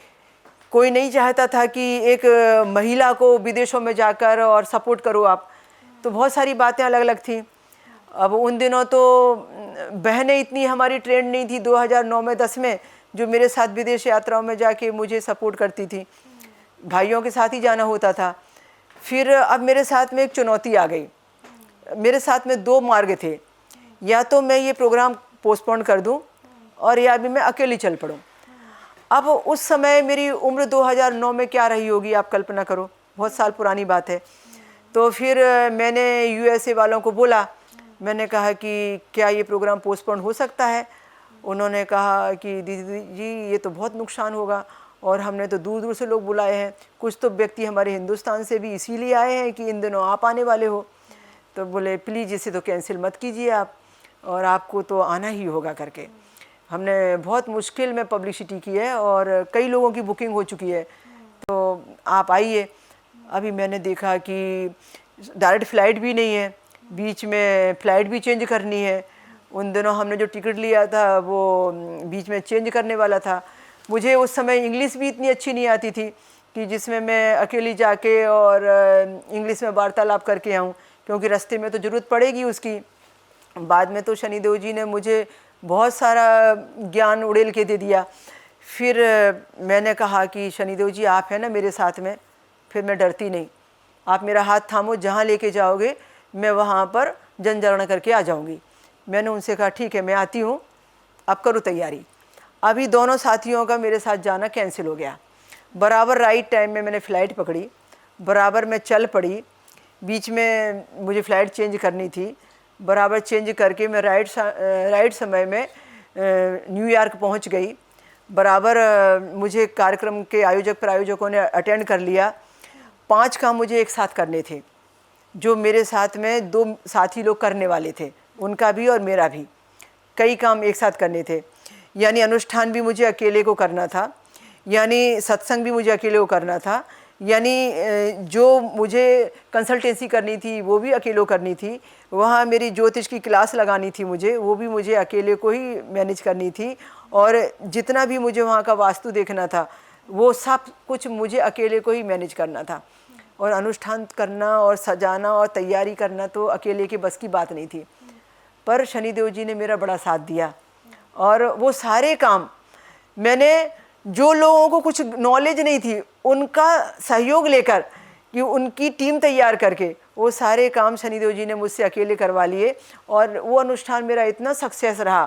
कोई नहीं चाहता था कि एक महिला को विदेशों में जाकर और सपोर्ट करो आप। तो बहुत सारी बातें अलग अलग थी। अब उन दिनों तो बहनें इतनी हमारी ट्रेंड नहीं थी 2009 में 10 में जो मेरे साथ विदेश यात्राओं में जाके मुझे सपोर्ट करती थी। भाइयों के साथ ही जाना होता था। फिर अब मेरे साथ में एक चुनौती आ गई। मेरे साथ में 2 मार्ग थे, या तो मैं ये प्रोग्राम पोस्टपोन कर दूं और या भी मैं अकेली चल पड़ूं। अब उस समय मेरी उम्र 2009 में क्या रही होगी आप कल्पना करो, बहुत साल पुरानी बात है। तो फिर मैंने यूएसए वालों को बोला, मैंने कहा कि क्या ये प्रोग्राम पोस्टपोन हो सकता है। उन्होंने कहा कि दीदी जी ये तो बहुत नुकसान होगा, और हमने तो दूर दूर से लोग बुलाए हैं, कुछ तो व्यक्ति हमारे हिंदुस्तान से भी इसीलिए आए हैं कि इन दिनों आप आने वाले हो। तो बोले प्लीज़ इसे तो कैंसिल मत कीजिए आप, और आपको तो आना ही होगा करके। हमने बहुत मुश्किल में पब्लिसिटी की है और कई लोगों की बुकिंग हो चुकी है, तो आप आइए। अभी मैंने देखा कि डायरेक्ट फ़्लाइट भी नहीं है, बीच में फ़्लाइट भी चेंज करनी है। उन दिनों हमने जो टिकट लिया था वो बीच में चेंज करने वाला था। मुझे उस समय इंग्लिश भी इतनी अच्छी नहीं आती थी कि जिसमें मैं अकेली जाके और इंग्लिश में वार्तालाप करके आऊँ, क्योंकि रास्ते में तो ज़रूरत पड़ेगी उसकी। बाद में तो शनिदेव जी ने मुझे बहुत सारा ज्ञान उड़ेल के दे दिया। फिर मैंने कहा कि शनिदेव जी आप हैं ना मेरे साथ में, फिर मैं डरती नहीं। आप मेरा हाथ थामो, जहाँ लेके जाओगे मैं वहाँ पर जन जागरण करके आ जाऊँगी। मैंने उनसे कहा ठीक है मैं आती हूँ, अब करो तैयारी। अभी दोनों साथियों का मेरे साथ जाना कैंसिल हो गया। बराबर राइट टाइम में मैंने फ़्लाइट पकड़ी, बराबर मैं चल पड़ी। बीच में मुझे फ़्लाइट चेंज करनी थी, बराबर चेंज करके मैं राइट समय में न्यूयॉर्क पहुंच गई। बराबर मुझे कार्यक्रम के प्रायोजकों ने अटेंड कर लिया। 5 काम मुझे एक साथ करने थे, जो मेरे साथ में 2 साथी लोग करने वाले थे, उनका भी और मेरा भी। कई काम एक साथ करने थे, यानी अनुष्ठान भी मुझे अकेले को करना था, यानी सत्संग भी मुझे अकेले को करना था, यानी जो मुझे कंसल्टेंसी करनी थी वो भी अकेले करनी थी, वहाँ मेरी ज्योतिष की क्लास लगानी थी मुझे, वो भी मुझे अकेले को ही मैनेज करनी थी, और जितना भी मुझे वहाँ का वास्तु देखना था वो सब कुछ मुझे अकेले को ही मैनेज करना था। और अनुष्ठान करना और सजाना और तैयारी करना तो अकेले के बस की बात नहीं थी। पर शनिदेव जी ने मेरा बड़ा साथ दिया, और वो सारे काम मैंने, जो लोगों को कुछ नॉलेज नहीं थी उनका सहयोग लेकर, कि उनकी टीम तैयार करके वो सारे काम शनिदेव जी ने मुझसे अकेले करवा लिए। और वो अनुष्ठान मेरा इतना सक्सेस रहा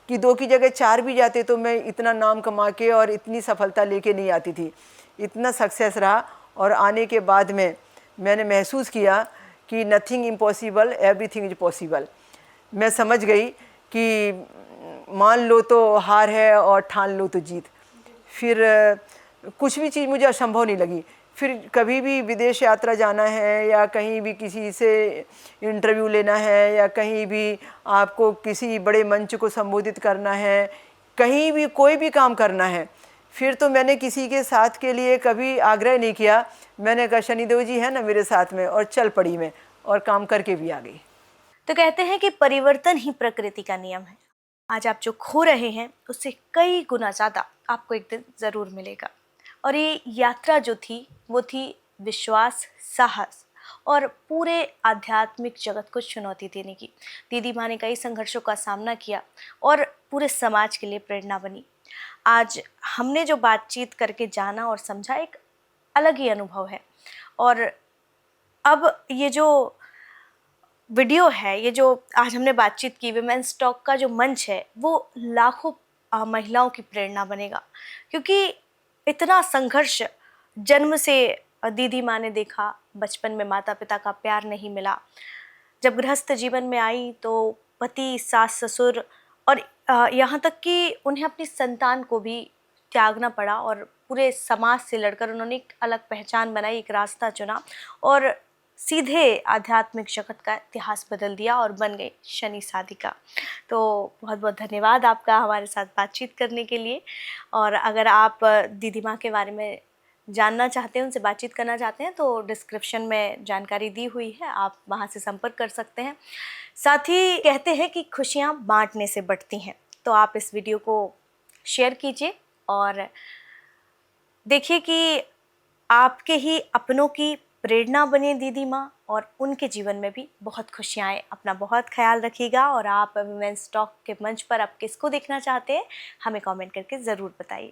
कि 2 की जगह 4 भी जाते तो मैं इतना नाम कमा के और इतनी सफलता लेके नहीं आती थी। इतना सक्सेस रहा, और आने के बाद में मैंने महसूस किया कि nothing impossible, everything is possible. मैं समझ गई कि मान लो तो हार है और ठान लो तो जीत। फिर कुछ भी चीज़ मुझे असंभव नहीं लगी। फिर कभी भी विदेश यात्रा जाना है, या कहीं भी किसी से इंटरव्यू लेना है, या कहीं भी आपको किसी बड़े मंच को संबोधित करना है, कहीं भी कोई भी काम करना है, फिर तो मैंने किसी के साथ के लिए कभी आग्रह नहीं किया। मैंने कहा शनिदेव जी है ना मेरे साथ में, और चल पड़ी मैं, और काम करके भी आ गई। तो कहते हैं कि परिवर्तन ही प्रकृति का नियम है। आज आप जो खो रहे हैं उससे कई गुना ज़्यादा आपको एक दिन ज़रूर मिलेगा। और ये यात्रा जो थी वो थी विश्वास, साहस और पूरे आध्यात्मिक जगत को चुनौती देने की। दीदी माँ ने कई संघर्षों का सामना किया और पूरे समाज के लिए प्रेरणा बनी। आज हमने जो बातचीत करके जाना और समझा, एक अलग ही अनुभव है। और अब ये जो वीडियो है, ये जो आज हमने बातचीत की, विमेंस टॉक का जो मंच है, वो लाखों महिलाओं की प्रेरणा बनेगा। क्योंकि इतना संघर्ष जन्म से दीदी माँ ने देखा, बचपन में माता पिता का प्यार नहीं मिला, जब गृहस्थ जीवन में आई तो पति, सास, ससुर और यहाँ तक कि उन्हें अपनी संतान को भी त्यागना पड़ा, और पूरे समाज से लड़कर उन्होंने एक अलग पहचान बनाई, एक रास्ता चुना और सीधे आध्यात्मिक जगत का इतिहास बदल दिया और बन गई शनि साधिका। तो बहुत बहुत धन्यवाद आपका हमारे साथ बातचीत करने के लिए। और अगर आप दीदी माँ के बारे में जानना चाहते हैं, उनसे बातचीत करना चाहते हैं, तो डिस्क्रिप्शन में जानकारी दी हुई है, आप वहाँ से संपर्क कर सकते हैं। साथ ही कहते हैं कि खुशियाँ बांटने से बढ़ती हैं, तो आप इस वीडियो को शेयर कीजिए और देखिए कि आपके ही अपनों की प्रेरणा बने दीदी माँ, और उनके जीवन में भी बहुत खुशियाँ आए। अपना बहुत ख्याल रखिएगा, और आप विमेंस टॉक के मंच पर आप किसको देखना चाहते हैं हमें कमेंट करके ज़रूर बताइए।